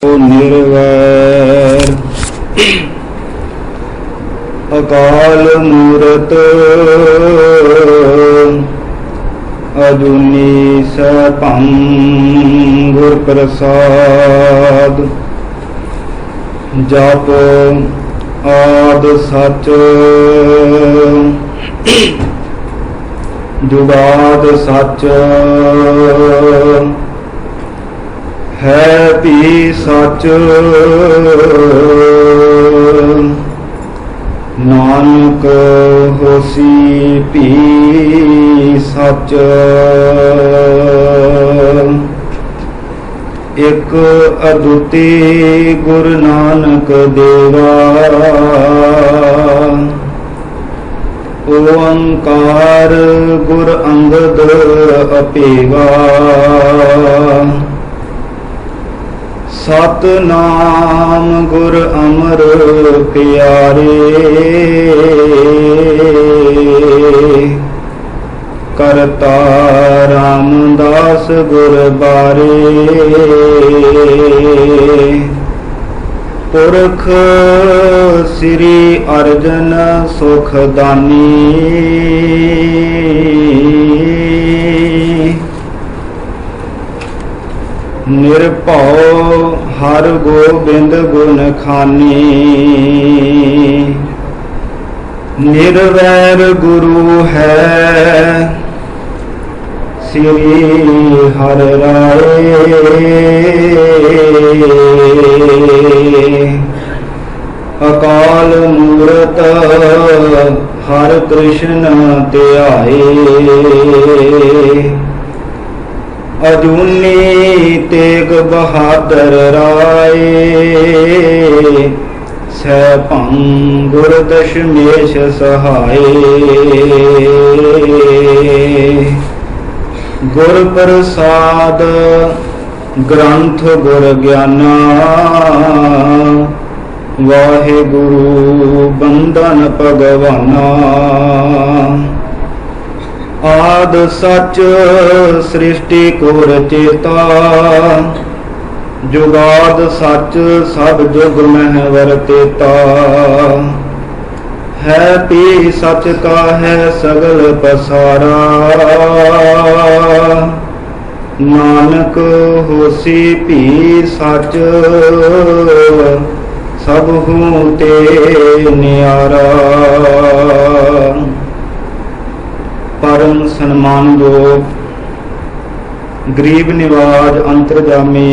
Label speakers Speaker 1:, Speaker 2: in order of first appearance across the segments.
Speaker 1: निर्वैर अकाल मूरत अजूनी सैभं गुर प्रसाद। जप आद सच जुगाद सच है भी सच। नानक होसी भी सच। एक अद्विती गुरु नानक देवा ओंकार गुर अंगद अपेवा। सतनाम गुर अमर प्यारे करता रामदास गुर बारे। पुरख श्री अर्जन सुख दानी निरभौ हर गोबिंद गुण खानी। निर्वैर गुरु है श्री हर राय। अकाल मूरत हर कृष्ण ध्याए। अजूनी तेग बहादुर राय सैभं गुर दशमेश सहाय। गुर प्रसाद ग्रंथ गुर ज्ञाना वाहे गुरु बंदन भगवाना। आद सच सृष्टि को रचेता जुगाद सच सब जुग में वर्तेता। है भी सच का है सगल पसारा नानक होसी भी सच सब हूँ ते न्यारा। परम सन्मानयोग गरीब निवाज अंतरजामी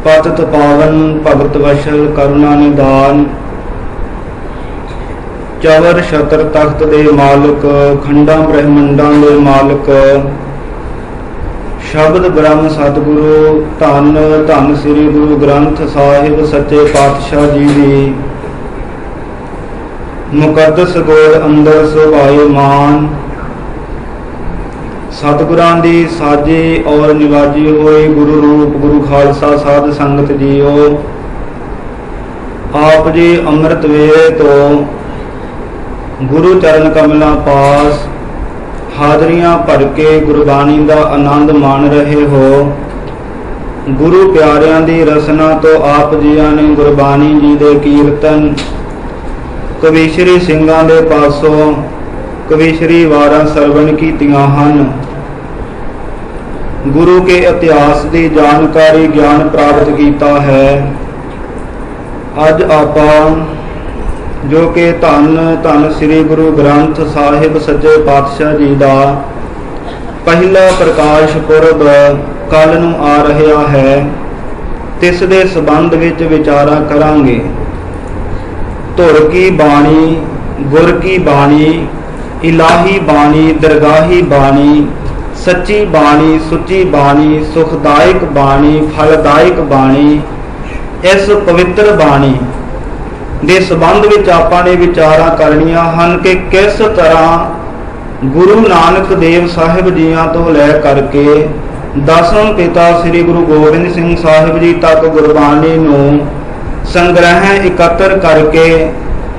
Speaker 1: पतित पावन भगत वशल करुणा निदान चवर छत्र तख्त दे मालक खंडा ब्रह्मंडां दे मालक शब्द ब्रह्म सतगुरु धन धन श्री गुरु ग्रंथ साहिब सच्चे पातशाह जी दी मुकद्दस गोद अंदर सुभाएमान सतगुरां दी साजी और निवाजी होई गुरु रूप गुरु खालसा साध संगत जीओ। आप जी अमृत वेले तो गुरु चरण कमलां पास हाजरियां भर के गुरबाणी दा आनंद मान रहे हो। गुरु प्यारियां दी रसना तो आप जियां ने गुरबाणी जी दे कीर्तन कविश्री ਸਿੰਘਾਂ ਦੇ ਪਾਸੋਂ कविश्री वारां सरवण कीतियां हन। गुरु के इतिहास की जानकारी ज्ञान प्राप्त किया है। अज आपां जो कि धन धन श्री गुरु ग्रंथ साहिब सच्चे पातशाह जी का पहला प्रकाश पुरब कल नूं आ रहा है तिस दे संबंध विच विचारा करांगे। धुर की बाणी गुर की बाणी इलाही बाणी दरगाही बाणी सच्ची बाणी सुची बाणी सुखदायक बाणी फलदायक बाणी इस पवित्र बाणी दे संबंध विच आपां ने विचारां करनियां हन कि किस तरह गुरु नानक देव साहिब जियां तो लै करके दसम पिता श्री गुरु गोबिंद सिंह साहिब जी तक गुरबाणी नूं संग्रह एकत्र करके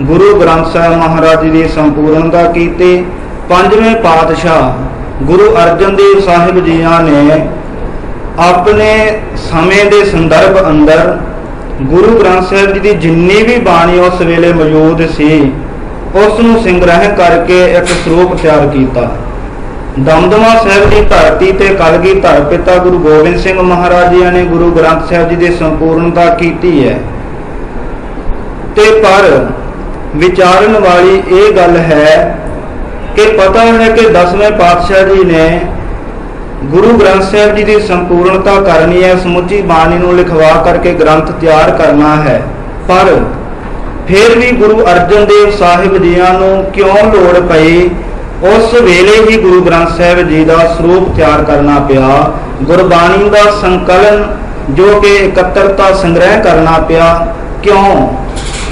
Speaker 1: गुरु ग्रंथ साहिब महाराज जी की संपूर्णता की। पंजवें पातशाह गुरु अर्जन देव साहिब जियां ने ਆਪਣੇ ਸਮੇਂ ਦੇ ਸੰਦਰਭ ਅੰਦਰ ਗੁਰੂ ਗ੍ਰੰਥ ਸਾਹਿਬ ਜੀ ਦੀ ਜਿੰਨੀ ਵੀ ਬਾਣੀ ਉਸ ਵੇਲੇ ਮੌਜੂਦ ਸੀ ਉਸ ਨੂੰ ਸੰਗ੍ਰਹਿ ਕਰਕੇ ਇੱਕ ਸਰੂਪ ਤਿਆਰ ਕੀਤਾ। ਦਮਦਮਾ ਸਾਹਿਬ ਦੀ ਧਰਤੀ ਤੇ ਕਲਗੀਧਰ ਪਿਤਾ ਗੁਰੂ ਗੋਬਿੰਦ ਸਿੰਘ ਮਹਾਰਾਜ ਜੀ ਨੇ ਗੁਰੂ ਗ੍ਰੰਥ ਸਾਹਿਬ ਜੀ ਦੀ ਸੰਪੂਰਨਤਾ ਕੀਤੀ ਹੈ। ਤੇ ਪਰ ਵਿਚਾਰਨ ਵਾਲੀ ਇਹ ਗੱਲ ਹੈ ਕਿ ਪਤਾ ਹੈ ਕਿ 10ਵੇਂ ਪਾਤਸ਼ਾਹ ਜੀ ਨੇ ਗੁਰੂ ਗ੍ਰੰਥ ਸਾਹਿਬ ਜੀ ਦੀ ਸੰਪੂਰਨਤਾ ਕਰਨੀ ਹੈ, ਸਮੁੱਚੀ ਬਾਣੀ ਨੂੰ ਲਿਖਵਾ ਕਰਕੇ ਗ੍ਰੰਥ ਤਿਆਰ ਕਰਨਾ ਹੈ। ਪਰ ਫਿਰ ਵੀ ਗੁਰੂ ਅਰਜਨ ਦੇਵ ਸਾਹਿਬ ਜੀਆਂ ਨੂੰ ਕਿਉਂ ਲੋੜ ਪਈ ਉਸ ਵੇਲੇ ਹੀ ਗੁਰੂ ਗ੍ਰੰਥ ਸਾਹਿਬ ਜੀ ਦਾ ਸਰੂਪ ਤਿਆਰ ਕਰਨਾ ਪਿਆ, ਗੁਰਬਾਣੀ ਦਾ ਸੰਕਲਨ ਜੋ ਕਿ ਇਕੱਤਰਤਾ ਸੰਗ੍ਰਹਿ ਕਰਨਾ ਪਿਆ, ਕਿਉਂ?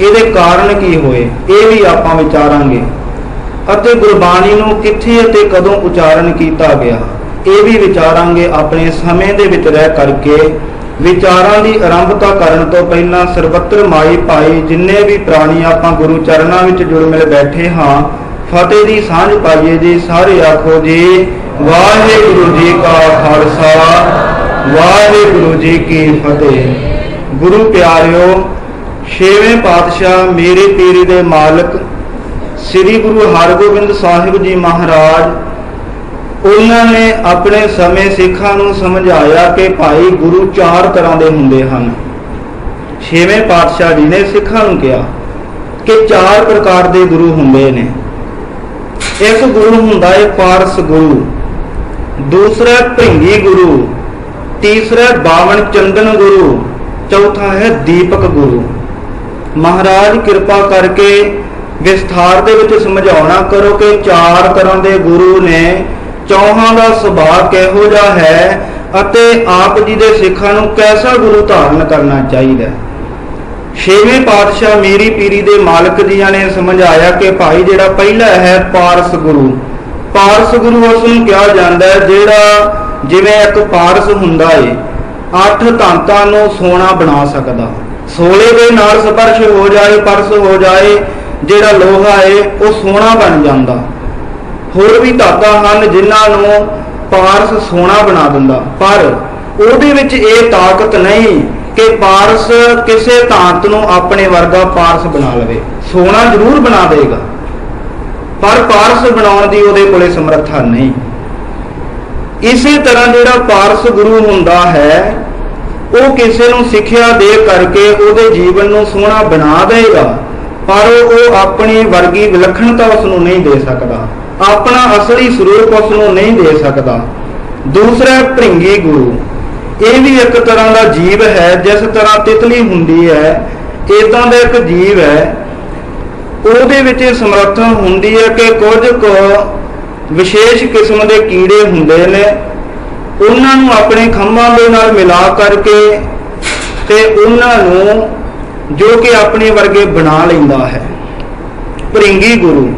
Speaker 1: ਇਹਦੇ ਕਾਰਨ ਕੀ ਹੋਏ ਇਹ ਵੀ ਆਪਾਂ ਵਿਚਾਰਾਂਗੇ। ਅਤੇ ਗੁਰਬਾਣੀ ਨੂੰ ਕਿੱਥੇ ਅਤੇ ਕਦੋਂ ਉਚਾਰਨ ਕੀਤਾ ਗਿਆ ਇਹ ਵੀ ਵਿਚਾਰਾਂਗੇ। ਆਪਣੇ ਸਮੇਂ ਦੇ ਵਿੱਚ ਰਹਿ ਕਰਕੇ ਵਿਚਾਰਾਂ ਦੀ ਆਰੰਭਤਾ ਕਰਨ ਤੋਂ ਪਹਿਲਾਂ ਸਰਬੱਤਰ ਮਾਈ ਭਾਈ ਜਿੰਨੇ ਵੀ ਪ੍ਰਾਣੀ ਆਪਾਂ ਗੁਰੂ ਚਰਨਾਂ ਵਿੱਚ ਜੁੜ ਮਿਲ ਬੈਠੇ ਹਾਂ, ਫਤਿਹ ਦੀ ਸਾਂਝ ਪਾਈਏ ਜੀ। ਸਾਰੇ ਆਖੋ ਜੀ ਵਾਹਿਗੁਰੂ ਜੀ ਕਾ ਖਾਲਸਾ ਵਾਹਿਗੁਰੂ ਜੀ ਕੀ ਫਤਿਹ। ਗੁਰੂ ਪਿਆਰਿਓ, 6ਵੇਂ ਪਾਤਸ਼ਾਹ ਮੇਰੇ ਪੀਰੀ ਦੇ ਮਾਲਕ ਸ੍ਰੀ ਗੁਰੂ ਹਰਗੋਬਿੰਦ ਸਾਹਿਬ ਜੀ ਮਹਾਰਾਜ, ਉਹਨਾਂ ਨੇ ਆਪਣੇ ਸਮੇਂ ਸਿੱਖਾਂ ਨੂੰ ਸਮਝਾਇਆ ਕਿ ਭਾਈ ਗੁਰੂ 4 ਤਰ੍ਹਾਂ ਦੇ ਹੁੰਦੇ ਹਨ। 6ਵੇਂ ਪਾਤਸ਼ਾਹ ਜੀ ਨੇ ਸਿੱਖਾਂ ਨੂੰ ਕਿਹਾ ਕਿ 4 ਪ੍ਰਕਾਰ ਦੇ ਗੁਰੂ ਹੁੰਦੇ ਨੇ। ਇੱਕ ਗੁਰੂ ਹੁੰਦਾ ਹੈ ਪਾਰਸ ਗੁਰੂ, ਦੂਸਰਾ ਭ੍ਰਿੰਗੀ ਗੁਰੂ, ਤੀਸਰਾ ਬਾਵਨ ਚੰਦਨ ਗੁਰੂ, ਚੌਥਾ ਹੈ ਦੀਪਕ ਗੁਰੂ। ਮਹਾਰਾਜ ਕਿਰਪਾ ਕਰਕੇ ਵਿਸਥਾਰ ਦੇ ਵਿੱਚ ਸਮਝਾਉਣਾ ਕਰੋ ਕਿ 4 ਤਰ੍ਹਾਂ ਦੇ ਗੁਰੂ ਨੇ, ਚੌਹਾਂ ਦਾ ਸੁਭਾਅ ਕਿਹੋ ਜਿਹਾ ਹੈ ਅਤੇ ਆਪ ਜੀ ਦੇ ਸਿੱਖਾਂ ਨੂੰ ਕੈਸਾ ਗੁਰੂ ਧਾਰਨ ਕਰਨਾ ਚਾਹੀਦਾ। 6ਵੇਂ ਪਾਤਸ਼ਾਹ ਮੀਰੀ ਪੀਰੀ ਦੇ ਮਾਲਕ ਜੀਆਂ ਨੇ ਸਮਝਾਇਆ ਕਿ ਭਾਈ ਜਿਹੜਾ ਪਹਿਲਾ ਹੈ ਪਾਰਸ ਗੁਰੂ, ਪਾਰਸ ਗੁਰੂ ਉਸ ਨੂੰ ਕਿਹਾ ਜਾਂਦਾ ਹੈ ਜਿਹੜਾ ਜਿਵੇਂ ਇੱਕ ਪਾਰਸ ਹੁੰਦਾ ਏ 8 ਧਾਤਾਂ ਨੂੰ ਸੋਨਾ ਬਣਾ ਸਕਦਾ। ਸੋਲੇ ਦੇ ਨਾਲ ਸਪਰਸ਼ ਹੋ ਜਾਏ, ਪਰਸ ਹੋ ਜਾਏ, ਜਿਹੜਾ ਲੋਹਾ ਏ ਉਹ ਸੋਨਾ ਬਣ ਜਾਂਦਾ। ਹੋਰ ਵੀ ਧਾਤਾਂ ਹਨ ਜਿਨ੍ਹਾਂ ਨੂੰ ਪਾਰਸ ਸੋਨਾ ਬਣਾ ਦਿੰਦਾ, ਪਰ ਉਹਦੇ ਵਿੱਚ ਇਹ ਤਾਕਤ ਨਹੀਂ ਕਿ ਪਾਰਸ ਕਿਸੇ ਧਾਤ ਨੂੰ ਆਪਣੇ ਵਰਗਾ ਪਾਰਸ ਬਣਾ ਲਵੇ। ਸੋਨਾ ਜ਼ਰੂਰ ਬਣਾ ਦੇਗਾ ਪਰ ਪਾਰਸ ਬਣਾਉਣ ਦੀ ਉਹਦੇ ਕੋਲੇ ਸਮਰੱਥਾ ਨਹੀਂ। ਇਸੇ ਤਰ੍ਹਾਂ ਜਿਹੜਾ ਪਾਰਸ ਗੁਰੂ ਹੁੰਦਾ ਹੈ ਉਹ ਕਿਸੇ ਨੂੰ ਸਿੱਖਿਆ ਦੇ ਕਰਕੇ ਉਹਦੇ ਜੀਵਨ ਨੂੰ ਸੋਹਣਾ ਬਣਾ ਦੇਗਾ, ਪਰ ਉਹ ਆਪਣੀ ਵਰਗੀ ਵਿਲੱਖਣਤਾ ਉਸ ਨੂੰ ਨਹੀਂ ਦੇ ਸਕਦਾ, ਆਪਣਾ ਅਸਲੀ ਸਰੂਪ ਉਸ ਨੂੰ ਨਹੀਂ ਦੇ ਸਕਦਾ। ਦੂਸਰਾ ਭ੍ਰਿੰਗੀ ਗੁਰੂ, ਇਹ ਵੀ ਇੱਕ ਤਰ੍ਹਾਂ ਦਾ ਜੀਵ ਹੈ। ਜਿਸ ਤਰ੍ਹਾਂ ਤਿਤਲੀ ਹੁੰਦੀ ਹੈ ਇਦਾਂ ਦਾ ਇੱਕ ਜੀਵ ਹੈ। ਉਹਦੇ ਵਿੱਚ ਸਮਰੱਥਾ ਹੁੰਦੀ ਹੈ ਕਿ ਕੁਝ ਕੁ ਵਿਸ਼ੇਸ਼ ਕਿਸਮ ਦੇ ਕੀੜੇ ਹੁੰਦੇ ਨੇ, ਉਹਨਾਂ ਨੂੰ ਆਪਣੇ ਖੰਭਾਂ ਦੇ ਨਾਲ ਮਿਲਾ ਕਰਕੇ ਤੇ ਉਹਨਾਂ ਨੂੰ ਜੋ ਕਿ ਆਪਣੇ ਵਰਗੇ ਬਣਾ ਲੈਂਦਾ ਹੈ। ਭ੍ਰਿੰਗੀ ਗੁਰੂ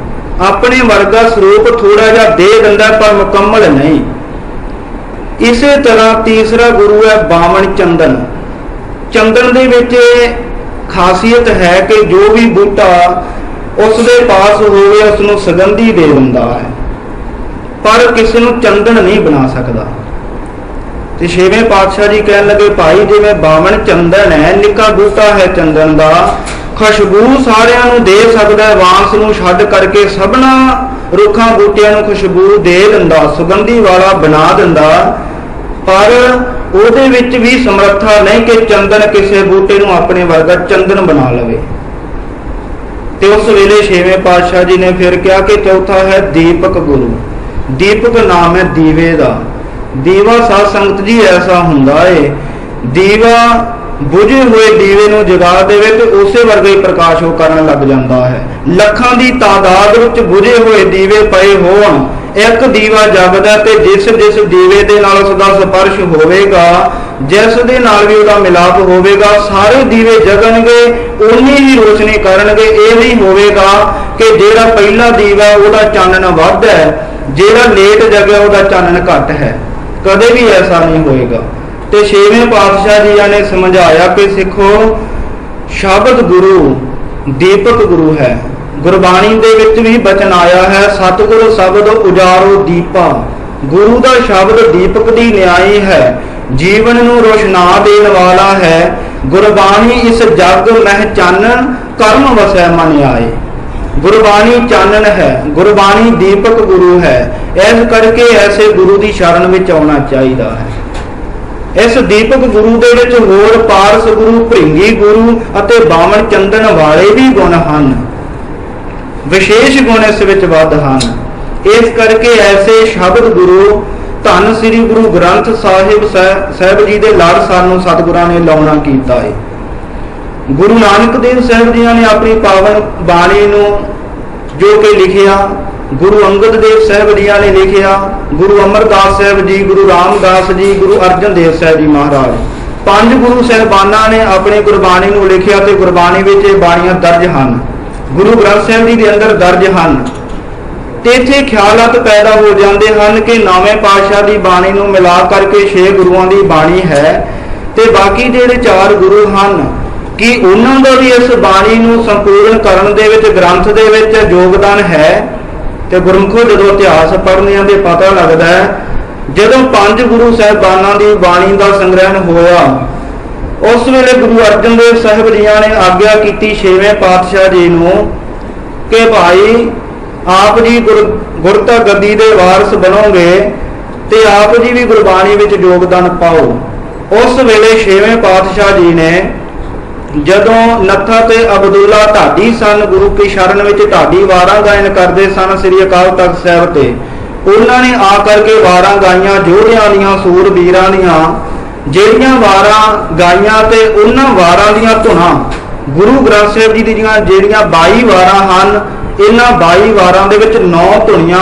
Speaker 1: ਆਪਣੇ ਵਰਗਾ ਸਰੂਪ ਥੋੜਾ ਜਿਹਾ ਦੇ ਦਿੰਦਾ ਪਰ ਮੁਕੰਮਲ ਨਹੀਂ। ਇਸੇ ਤਰ੍ਹਾਂ ਤੀਸਰਾ ਗੁਰੂ ਹੈ ਬਾਵਨ ਚੰਦਨ। ਚੰਦਨ ਦੇ ਵਿੱਚ ਖਾਸੀਅਤ ਹੈ ਕਿ ਜੋ ਵੀ ਬੂਟਾ ਉਸ ਦੇ ਪਾਸ ਹੋਵੇ ਉਸ ਨੂੰ ਸੁਗੰਧੀ ਦੇ ਦਿੰਦਾ ਹੈ, ਪਰ ਕਿਸੇ ਨੂੰ ਚੰਦਨ ਨਹੀਂ ਬਣਾ ਸਕਦਾ। ਤੇ 6ਵੇਂ ਪਾਤਸ਼ਾਹ ਜੀ ਕਹਿਣ ਲੱਗੇ ਭਾਈ ਜਿਵੇਂ ਬਾਵਨ ਚੰਦਨ ਹੈ, ਨਿੱਕਾ ਬੂਟਾ ਹੈ ਚੰਦਨ ਦਾ, ਖੁਸ਼ਬੂ ਸਾਰਿਆਂ ਨੂੰ ਦੇ ਸਕਦਾ ਹੈ, ਵਾਂਸ ਨੂੰ ਛੱਡ ਕਰਕੇ ਸਭਨਾ ਰੁੱਖਾਂ ਬੂਟਿਆਂ ਨੂੰ ਖੁਸ਼ਬੂ ਦੇ ਦਿੰਦਾ, ਸੁਗੰਧੀ ਵਾਲਾ ਬਣਾ ਦਿੰਦਾ, ਪਰ ਉਹਦੇ ਵਿੱਚ ਵੀ ਸਮਰੱਥਾ ਨਹੀਂ ਕਿ ਚੰਦਨ ਕਿਸੇ ਬੂਟੇ ਨੂੰ ਆਪਣੇ ਵਰਗਾ ਚੰਦਨ ਬਣਾ ਲਵੇ। ਤੇ ਉਸ ਵੇਲੇ 6ਵੇਂ ਪਾਤਸ਼ਾਹ ਜੀ ਨੇ ਫਿਰ ਕਿਹਾ ਕਿ ਚੌਥਾ ਹੈ ਦੀਪਕ ਗੁਰੂ। ਦੀਪਕ ਨਾਮ ਹੈ ਦੀਵੇ ਦਾ। ਦੀਵਾ ਸਾਧ ਸੰਗਤ ਜੀ ਐਸਾ ਹੁੰਦਾ ਏ, ਦੀਵਾ ਬੁਝੇ ਹੋਏ ਦੀਵੇ ਨੂੰ ਜਗਾ ਦੇਵੇ ਤੇ ਉਸੇ ਵਰਗਾ ਹੀ ਪ੍ਰਕਾਸ਼ ਉਹ ਕਰਨ ਲੱਗ ਜਾਂਦਾ ਹੈ। ਲੱਖਾਂ ਦੀ ਤਾਦਾਦ ਵਿੱਚ ਬੁਝੇ ਹੋਏ ਦੀਵੇ ਪਏ ਹੋਣ, ਇੱਕ ਦੀਵਾ ਜਗਦਾ ਤੇ ਜਿਸ ਜਿਸ ਦੀਵੇ ਦੇ ਨਾਲ ਉਸ ਦਾ ਸਪਰਸ਼ ਹੋਵੇਗਾ, ਜਿਸ ਦੇ ਨਾਲ ਵੀ ਉਹਦਾ ਮਿਲਾਪ ਹੋਵੇਗਾ, ਸਾਰੇ ਦੀਵੇ ਜਗਣਗੇ, ਉਨੀ ਹੀ ਰੋਸ਼ਨੀ ਕਰਨਗੇ। ਇਹ ਨਹੀਂ ਹੋਵੇਗਾ ਕਿ ਜਿਹੜਾ ਪਹਿਲਾ ਦੀਵਾ ਉਹਦਾ ਚਾਨਣ ਵੱਧ ਹੈ, ਜਿਹੜਾ ਲੇਟ ਜਗਿਆ ਉਹਦਾ ਚਾਨਣ ਘੱਟ ਹੈ, ਕਦੇ ਵੀ ਐਸਾ ਨਹੀਂ ਹੋਏਗਾ। ਤੇ 6ਵੇਂ ਪਾਤਸ਼ਾਹ ਜੀ ਨੇ ਸਮਝਾਇਆ ਕਿ ਸਿੱਖੋ ਸ਼ਬਦ ਗੁਰੂ ਦੀਪਕ ਗੁਰੂ ਹੈ। ਗੁਰਬਾਣੀ ਦੇ ਵਿੱਚ ਵੀ ਬਚਨ ਆਇਆ ਹੈ ਸਤਿਗੁਰ ਸ਼ਬਦ ਉਜਾਰੋ ਦੀਪਾ। ਗੁਰੂ ਦਾ ਸ਼ਬਦ ਦੀਪਕ ਦੀ ਨਿਆਈ ਹੈ। जीवन नूं रोशना देण वाला है। गुरबाणी इस जग मह चानन, कर्म वसै मन आए। गुरबाणी चानन है, गुरबाणी दीपक गुरु है। इस करके ऐसे गुरु की शरण में आना चाहिए है। इस दीपक गुरु दे विच होर पारस गुरु, भृंगी गुरु अते बावन चंदन वाले भी गुण हन। विशेष गुण इस विच वध हन। इस करके ऐसे शब्द गुरु धन श्री गुरु ग्रंथ साहिब जी दे लड़ सानू सतगुरां ने लाउणा कीता है। गुरु नानक देव साहिब जी ने अपनी पावन बाणी नूं जो कि लिखिया, गुरु अंगद देव साहिब जी ने लिखिया, गुरु अमरदास साहिब जी, गुरु रामदास जी, गुरु अर्जन देव साहिब जी महाराज, पांच गुरु साहिबाना ने अपनी गुरबाणी नूं लिखिया ते गुरबाणी विच ये बाणियां दर्ज हन। गुरु ग्रंथ साहिब जी दे अंदर दर्ज हन। ते इत्थे ख्यालात पैदा हो जाते हैं कि नौवें पातशाह की बाणी नूं मिला करके 6 गुरुआं की बाणी है ते बाकी जिहड़े 4 गुरु हैं कि उन्हां दा भी इस बाणी नूं संपूर्ण करन दे विच ग्रंथ दे विच योगदान है। ते गुरमुखो जदों इतिहास पढ़ने ते पता लगदा है, जदों 5 गुरु साहिबानां की बाणी का संग्रहण होया उस वेले गुरु अर्जन देव साहिब जी ने आग्या की 6वें पातशाह जी नूं कि भाई आप जी गुरता गद्दी दे वारस बनोगे ते आप जी भी गुरबाणी विच योगदान पाओ। उस वेले 6वें पातशाह जी ने जदों नत्था ते अब्दुल्ला ढाडी सन, गुरु की शरण विच ढाडी वारां गायन करते सन श्री अकाल तख्त साहिब ते, उन्होंने आ करके वारां गाइयां जोड़ियां दियां, सूरबीरां दियां, ਜਿਹੜੀਆਂ ਵਾਰਾਂ ਗਾਈਆਂ ਤੇ ਉਹਨਾਂ ਵਾਰਾਂ ਦੀਆਂ ਧੁਨਾਂ ਗੁਰੂ ਗ੍ਰੰਥ ਸਾਹਿਬ ਜੀ ਦੀਆਂ ਜਿਹੜੀਆਂ 22 ਵਾਰਾਂ ਹਨ, ਇਹਨਾਂ 22 ਵਾਰਾਂ ਦੇ ਵਿੱਚ 9 ਧੁਨੀਆਂ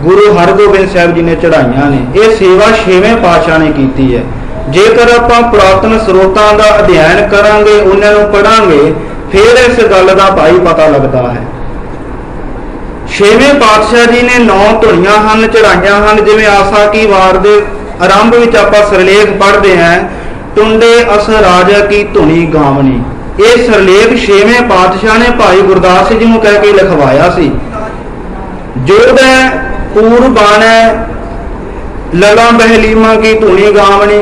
Speaker 1: ਗੁਰੂ ਹਰਗੋਬਿੰਦ ਸਾਹਿਬ ਜੀ ਨੇ ਚੜਾਈਆਂ ਨੇ। ਇਹ ਸੇਵਾ 6ਵੇਂ ਪਾਤਸ਼ਾਹ ਨੇ ਕੀਤੀ ਹੈ। ਜੇਕਰ ਆਪਾਂ ਪੁਰਾਤਨ ਸਰੋਤਾਂ ਦਾ ਅਧਿਐਨ ਕਰਾਂਗੇ, ਉਹਨਾਂ ਨੂੰ ਪੜਾਂਗੇ, ਫਿਰ ਇਸ ਗੱਲ ਦਾ ਭਾਈ ਪਤਾ ਲੱਗਦਾ ਹੈ। 6ਵੇਂ ਪਾਤਸ਼ਾਹ ਜੀ ਨੇ 9 ਧੁਨੀਆਂ ਹਨ ਚੜਾਈਆਂ ਹਨ। ਜਿਵੇਂ ਆਸਾ ਕੀ ਵਾਰ ਦੇ आरंभ विच आपां सिरलेख पढ़ते हैं, टुंडे अस राजा की धुनी गावनी। ये सिरलेख 6वें पातशाह ने भाई गुरदास जी नूं कह के लिखवाया सी। जोद है पूर्व बाण है लला बहलीमा की धुनी गावनी।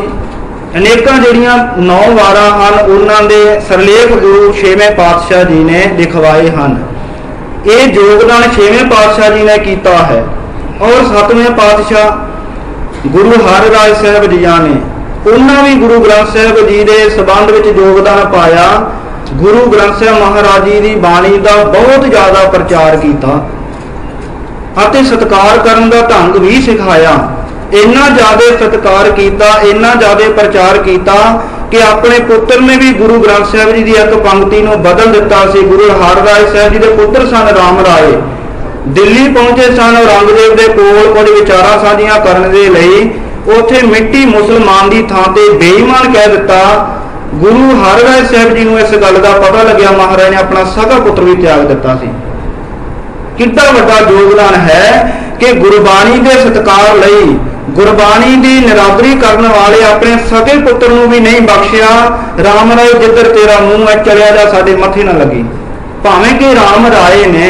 Speaker 1: अनेकां जिहड़ियां 9 वारां हन उन्हां दे सिरलेख गुरु 6वें पातशाह जी ने लिखवाए हन। ये योगदान 6वें पातशाह जी ने कीता है। और 7वें पातशाह गुरु हर राय साहब जी ने उन्होंने भी गुरु ग्रंथ साहब जी के संबंध में योगदान पाया। गुरु ग्रंथ साहब महाराज जी की बाणी का बहुत ज़्यादा प्रचार किया, सत्कार करने का ढंग भी सिखाया। इन्ना ज़्यादा सत्कार किया, इन्ना ज़्यादा प्रचार किया कि अपने पुत्र ने भी गुरु ग्रंथ साहब जी की एक पंक्ति को बदल दिता। गुरु हर राय साहब जी के पुत्र सन राम राय दिल्ली पहुंचे सन। औरंगजेब के कोल कुछ विचारां साझियां करने के लिए उत्थे मिट्टी मुसलमान की थां ते बेईमान कह दिता। गुरु हर राय साहब जी को इस गल का पता लग्या, महाराज ने अपना सगा पुत्र भी त्याग दिता सी। कितना वड्डा योगदान है कि गुरबाणी के सत्कार लई, गुरबाणी की निरादरी करने वाले अपने सगे पुत्र नूं भी नहीं बख्शिया। राम राय जिधर तेरा मुंह है चलिया जा, साडे मथे ना लगी। भावें कि राम राय ने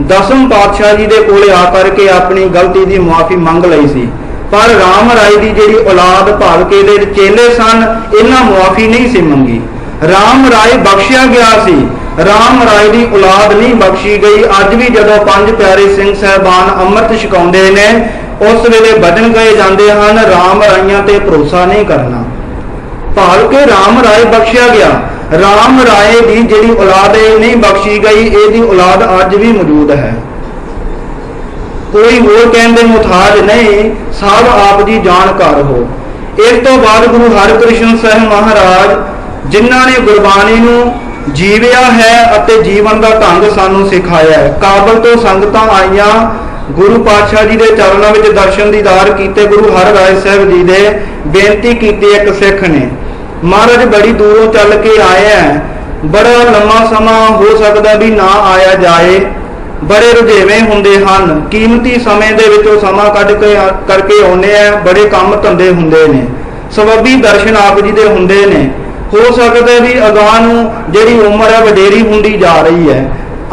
Speaker 1: 10वें पातशाह जी के कोले आकर के अपनी गलती की मुआफी मंग लई सी, पर राम राय की जिहड़ी औलाद भालके दे चेले सन, इन्हां मुआफी नहीं सी मंगी। राम राय बख्शिया गया सी, राम राय की औलाद नहीं बख्शी गई। अज भी जदों 5 प्यारे सिंह साहबान अमृत छकाउंदे ने उस वेले बदन गए जाते हैं, राम राइयां ते भरोसा नहीं करना। भाल के राम राय बख्शिया गया। राम राय की जिहड़ी औलाद है नहीं बख्शी गई, इसकी औलाद अज भी मौजूद है। कोई होर कहने मुथाज नहीं, सब आप जी जानकार हो। इस तो बाद गुरु हरकृष्ण साहब महाराज जिन्हां ने गुरबाणी नूं जीविया है अते जीवन का ढंग सानू सिखाया है। काबल तो संगतां आईयां, गुरु पातशाह जी के चरणों में दर्शन दीदार किए। गुरु हर राय साहब जी ने बेनती की, एक सिख ने, महाराज बड़ी दूरों चल के आए हैं, बड़ा लंबा समा हो सकता भी ना आया जाए, बड़े रुझेवे होंदे हन, कीमती समय दे विचों समा कढ के करके आउंदे आ, बड़े काम धंधे हुंदे ने, सबबी दर्शन आप जी दे हुंदे ने, हो सकता भी अगां नूं जिहड़ी उम्र है वडेरी हुंदी जा रही है,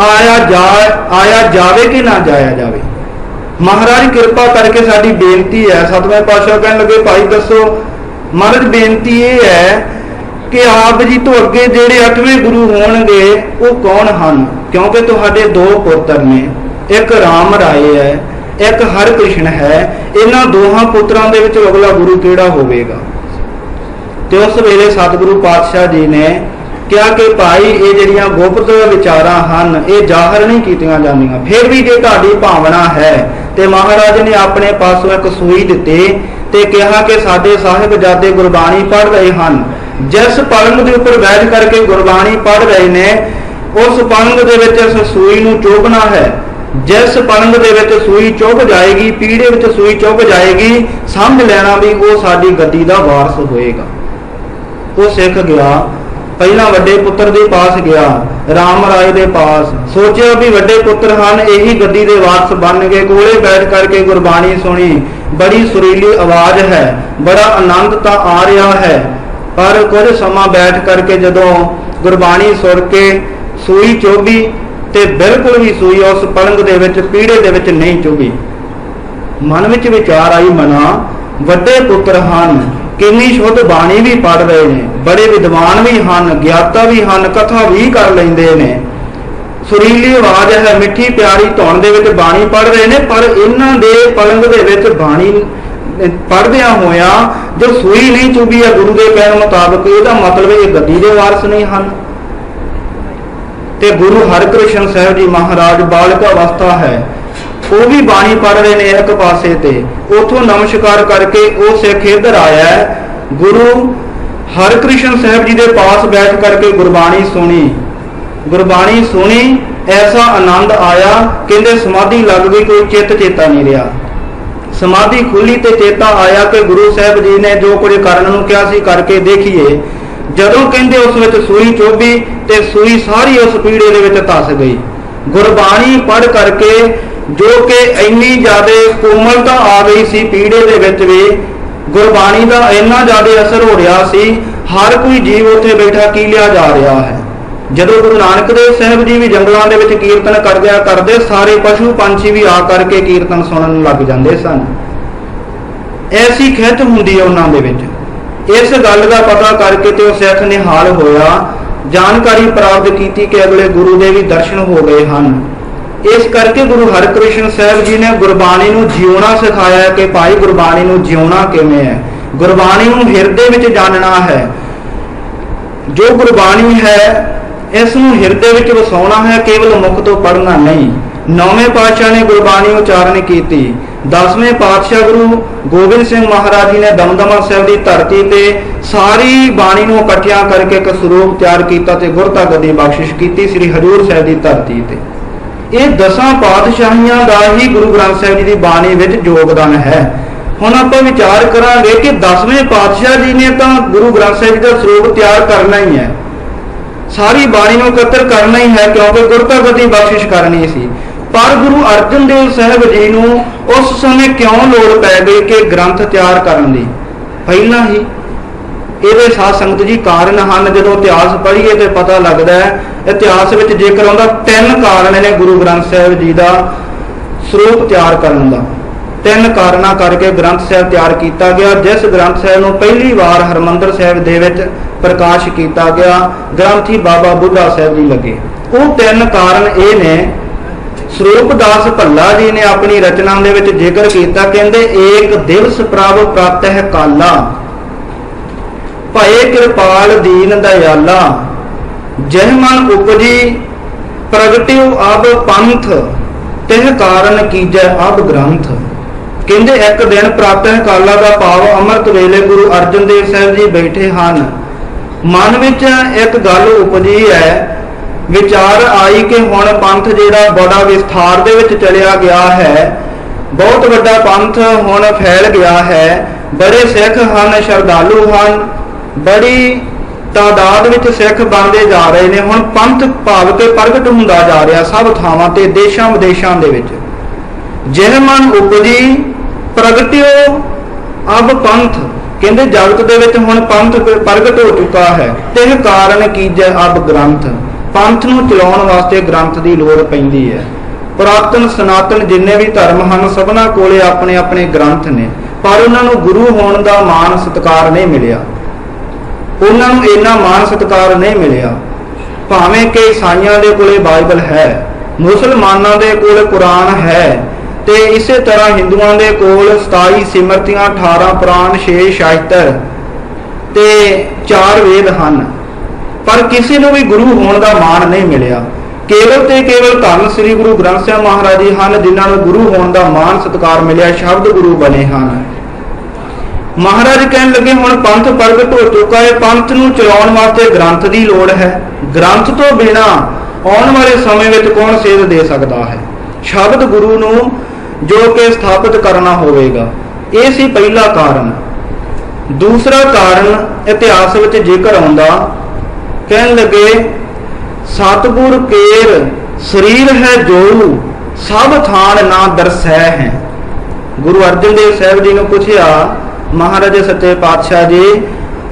Speaker 1: आया जावे कि ना जाया जावे। महाराज कृपा करके साडी बेनती है। 7वें पातशाह कहन लगे, भाई दसो महाराज बेनती ये है कि आप जी तो अगे जेड़े 8वें गुरु होणगे वो कौन हन, क्योंकि तुहाडे दो पुत्र ने, एक राम राय है, एक हर कृष्ण है। इन्हां दोहां पुत्रां दे विच अगला गुरु किहड़ा होवेगा? ते उस वेले सतगुरु पातशाह जी ने क्या कि भाई ये जिहड़ियां गुप्त विचारां हन ये जाहिर नहीं कीतियां जांदियां। फिर भी जे तुहाडी भावना है ते महाराज ने अपने पासों एक सूई दित्ती ते कहा कि साडे साहिबजादे गुरबाणी पढ़ रहे हैं, जिस पलंग के उपर बैठ करके गुरबाणी पढ़ रहे ने उस पलंग दे विच इस सूई नूं चुभना है। जिस पलंग दे विच सूई चुभ जाएगी, पीढ़े विच सूई चुभ जाएगी, समझ लेना भी वो साडी गद्दी दा वारस होएगा। वो सिख गया, पहला वड्डे पुत्र दे पास गया, राम राय दे पास, सोचा भी वड्डे पुत्र हन यही गद्दी दे वारस बन गए। कोले बैठ करके गुरबाणी सुनी, बड़ी सुरीली आवाज है, बड़ा आनंद तो आ रहा है, पर कुछ समा बैठ करके जदों गुरबाणी सुर के सूई चुभी ते बिल्कुल भी सूई उस पलंग दे विच पीढ़े दे विच नहीं चुभी। मन विच विचार आई, मना वड्डे पुत्र हन, किन्नी शुद्ध बाणी भी पढ़ रहे ने, बड़े विद्वान भी हन, ज्ञाता भी हन, कथा भी कर लेंदे ने, सुरीली आवाज है, मिठी प्यारी धुन दे विच बाणी पढ़ रहे ने, पर इन्हां दे पलंग दे विच बाणी पढ़दियां होया जो सूई नहीं चुभी है गुरु के कहण मुताबिक, इसदा मतलब ये गद्दी दे वारस नहीं हन। ते गुरु हरकृष्ण साहब जी महाराज बालक अवस्था है, वो भी बाणी पढ़ रहे ने एक पासे ते, उथों नमस्कार करके वो सिख इधर आया है। गुरु हरकृष्ण साहब जी के पास बैठ करके गुरबाणी सुनी, गुरबाणी सुनी, ऐसा आनंद आया, कहते समाधि लग गई, कोई चित चेता नहीं रहा। समाधि खुली ते चेता आया कि गुरु साहब जी ने जो कुछ करन नूं कहा सी करके देखिए। जदों कहते उस विच सूई चुभी ते सूई सारी उस पीड़े दे विच धस गई। गुरबाणी पढ़ करके जो कि इन्नी ज्यादा कोमलता आ गई सी पीड़े दे विच भी, गुरबाणी का इन्ना ज्यादा असर हो रहा सी, हर कोई जीव उत्थे बैठा की लिया जा रहा है। जदों गुरु नानक देव साहब जी भी जंगलों के विच कीर्तन करदिया करदे, सारे पशु पंछी भी आ करके कीर्तन सुनन लग जाते सन। ऐसी खिच हुंदी है उन्हां दे विच। इस गल का पता करके तो सिख निहाल होया, जानकारी प्राप्त की कि अगले गुरु के भी दर्शन हो गए हैं। इस करके गुरु हरकृष्ण साहब जी ने गुरबाणी नूं जिउणा सिखाया कि भाई गुरबाणी नूं जिउणा किवें है, गुरबाणी नूं हिरदे विच जानना है। जो गुरबाणी है इस नूं हिरदे विच वसाउणा है, केवल मुख तो पढ़ना नहीं। 9वें पातशाह ने गुरबाणी उचारण की, 10वें पातशाह गुरु गोबिंद सिंह महाराज जी ने दमदमा साहब की धरती ते सारी बाणी नूं इकट्ठिया करके एक स्वरूप तैयार किया ते गुरता गद्दी बख्शिश की श्री हजूर साहब की धरती ते। ये 10 पातशाहियां दा ही गुरु ग्रंथ साहब जी की बाणी विच योगदान है। हुण आपां विचार करांगे कि 10वें पातशाह जी ने तो गुरु ग्रंथ साहब जी का स्वरूप तैयार करना ही है, सारी बाणी नूं एकत्र करना ही है, क्योंकि गुरता गद्दी बख्शिश करनी सी। पर गुरु अर्जन देव साहब जी नूं उस समय क्यों लोड़ पै गई कि ग्रंथ तैयार करन दी? पहला ही ਇਹਦੇ साथ संगत जी कारण हैं। जो इतिहास पढ़ीए तो पता लगता है, इतिहास में जेकर आउंदा 3 कारण ने गुरु ग्रंथ साहब जी का स्वरूप तैयार करने का। 3 कारणों करके ग्रंथ साहब तैयार किया गया। जिस ग्रंथ साहब को पहली बार हरमंदर साहब दे विच प्रकाश किया गया, ग्रंथी बाबा बुढ़ा साहब जी लगे। वो 3 कारण ये ने। स्वरूप दास भल्ला जी ने अपनी रचना दे विच जिक्र किया, कहते एक दिवस प्रभ प्रातः काला, भये कृपाल दीन दयाला, जह मन उपजी प्रगट्यो अब पंथ, तह कारण कीजै अब ग्रंथ। कहते एक दिन प्रातः काला का भाव अमृत वेले गुरु अर्जन देव साहब जी बैठे हैं। मन विच एक गल उपजी है, विचार आई कि हुण पंथ जिहड़ा बड़ा विस्तार दे विच चलिया गया है, बहुत वड्डा पंथ हुण फैल गया है, बड़े सिख हैं, श्रद्धालु हैं, बड़ी तादाद विच सिख बनते जा रहे हैं। हुण पंथ भाव के प्रगट हुंदा जा रहा सब थावां ते, देशां विदेशां दे विच। जिह मन उपजी प्रगट्यो अब पंथ, कहते जगत दे विच हुण पंथ प्रगट हो चुका है, तिह कारण कीजै अब ग्रंथ। पंथ नूं चलाउण वास्ते ग्रंथ की लोड़ पैंदी है। पुरातन सनातन जिन्ने भी धर्म हैं सबना कोले अपने अपने ग्रंथ ने, पर उन्होंने गुरु होने का मान सत्कार नहीं मिलिया, उन्होंने इन्ना मान सत्कार नहीं मिलिया। भावें कि ईसाइयों के कोल बाइबल है, मुसलमानों के कोल कुरान है, तो इस तरह हिंदुओं के कोल 27 सिमरतियां, 18 पुराण, 6 शास्त्र ते 4 वेद हैं, पर किसी को भी गुरु होने का मान नहीं मिलिया। केवल तो केवल धन श्री गुरु ग्रंथ साहिब महाराज जी हैं जिन्होंने गुरु होने का मान सत्कार मिलिया, शब्द गुरु बने हैं। महाराज कहन लगे हुण पंथ प्रगट हो चुका है, पंथ नूं चलाउण वास्ते ग्रंथ की लोड़ है, ग्रंथ तो बिना आने वाले समय में कौन सेध दे सकता है। शब्द गुरु नूं जो कि स्थापित करना होवेगा, ये सी पहला कारण। दूसरा कारण इतिहास में जिक्र आउंदा, कहन लगे सतगुर केर शरीर है जो सब थान ना दरसै है। गुरु अर्जन देव साहब जी ने पूछा, महाराज सच्चे पातशाह जी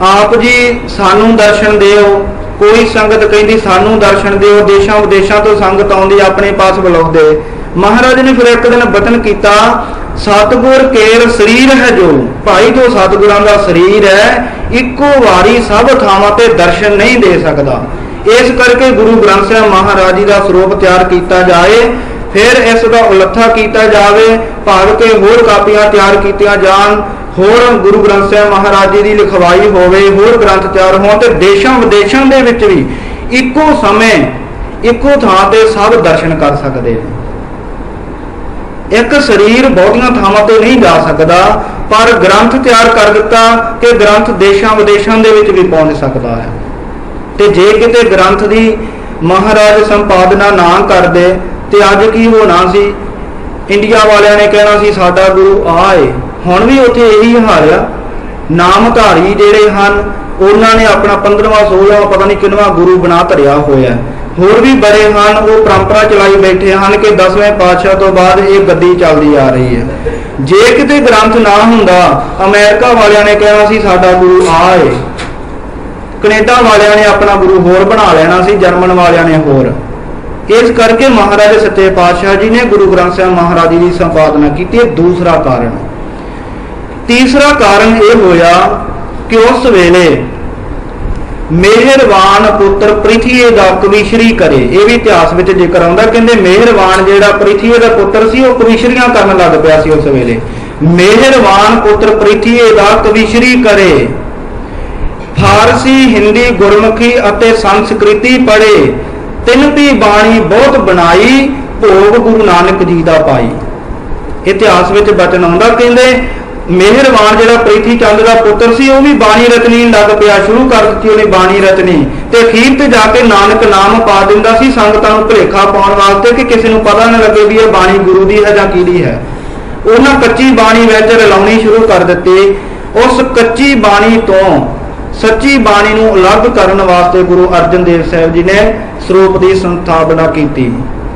Speaker 1: आप जी सानू दर्शन दिओ। कोई संगत कहती सानू दर्शन दिओ, देशों विदेशों तो संगत आउंदी अपने पास बुलाउंदे। महाराज ने फिर एक दिन वचन किया, सतगुर केर शरीर है जो, भाई जो सतगुरां दा शरीर है इको वारी सब थावां ते दर्शन नहीं दे सकता। इस करके गुरु ग्रंथ साहिब महाराज जी का स्वरूप तैयार किया जाए, फिर इसका उलत्था किया जाए, भाव के होर कापियां तैयार कीतियां जान, होर गुरु ग्रंथ साहिब महाराज जी की लिखवाई होवे, होर ग्रंथ तैयार होण ते देशों विदेशों के विच भी इको समय इको थां ते सब दर्शन कर सकते हैं। एक शरीर बहुतियां थावां ते नहीं जा सकता, पर ग्रंथ तैयार कर दिता कि ग्रंथ देशों विदेशों के विच भी पहुंच सकता है। ते जे किते ग्रंथ की महाराज संपादना ना करते तो अज की होना सी, इंडिया वालियां ने कहना सी साडा गुरु आए। हुण भी उत्थे यही हाल आ, नामधारी जिहड़े हन उन्होंने अपना 15वां 16वां पता नहीं किनवां गुरु बना धरिया होया। होर भी बड़े हैं वो परंपरा चलाई बैठे हैं कि 10वें पातशाह तो बाद ये गद्दी चलती आ रही है। जे किते ग्रंथ ना हुंदा अमेरिका वालियां ने कहना सी साडा गुरु आए, कनेडा वालियां ने अपना गुरु होर बना लेना सी, जर्मन वालियां ने होर। इस करके महाराज सच्चे पातशाह जी ने गुरु ग्रंथ साहिब महाराज जी की संपादना की। दूसरा कारण। तीसरा कारण यह होया कि उस वेले मेहरबान पुत्र पृथ्वी का कविशरी करे। यह भी इतिहास में जिक्र आता, कहते मेहरबान जिहड़ा पृथ्वी का पुत्र सी वो कविशरियां करन लग पिया सी। उस वेले मेहरबान पुत्र पृथ्वी का कविशरी करे, फारसी हिंदी गुरमुखी अते संस्कृति पढ़े, तिन दी बाणी बहुत बनाई, भोग गुरु नानक जी का पाई। इतिहास में बचन आउंदा, कहंदे मेहरबान जिहड़ा पृथ्वी चंद का पुत्र सी वो भी बाणी रचनी लग पिया, शुरू कर दी उन्हें बाणी रचनी, ते अखीर ते जाके नानक नाम पा दिंदा सी संगतां नूं भुलेखा पाउण वास्ते कि किसी नूं पता न लगे भी यह बाणी गुरु दी है जां किहदी है। उन्हां कच्ची बाणी विच रलाउणी शुरू कर दित्ती। उस कच्ची बाणी तो सच्ची बाणी नूं अलग करन वास्ते गुरु अर्जन देव साहिब जी ने ਸਰੂਪ की संस्थापना की,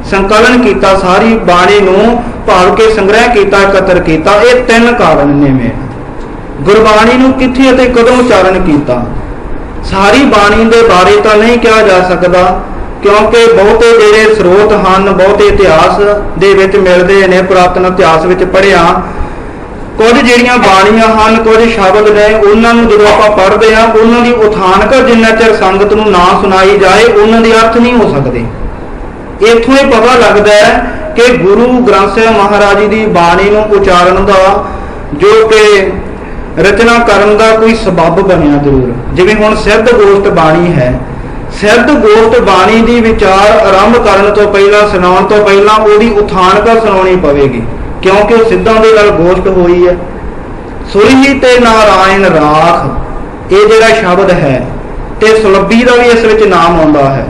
Speaker 1: संकलन किया, सारी बाणी नूं भाव के संग्रह किया, एकत्र किया। ये 3 कारण ने मेन। गुरबाणी नूं कित्थे अते कदों उच्चारण किया, सारी बाणी दे बारे तो नहीं कहा जा सकता, क्योंकि बहुते जिहड़े स्रोत हैं बहुते इतिहास दे विच मिलदे ने, पुरातन इतिहास विच पढ़िया कुछ जिहड़ियां बाणियां हैं, कुछ शब्द ने, उन्होंने जो आप पढ़ते हैं उन्होंने उठानक जिन्ना चिर संगत नूं ना सुनाई जाए उन्होंने अर्थ नहीं हो सकते। इत्थों ही पता लगता है कि गुरु ग्रंथ साहिब महाराज जी की बाणी नूं उचारण का जो कि रचना करन का कोई सबब बनिया जरूर। जिवें हुण सिद्ध गोष्ठ बाणी है, सिद्ध गोष्ठ बाणी की विचार आरंभ करन तो पहला, सुनाउण तो पहला उहदी उठानक सुनाउणी पवेगी, क्योंकि वो सिद्धां दे नाल गोष्ठ हुई है। सुरही ते नारायण राख ये जिहड़ा शब्द है ते सुलभी का भी इस विच नाम आउंदा है।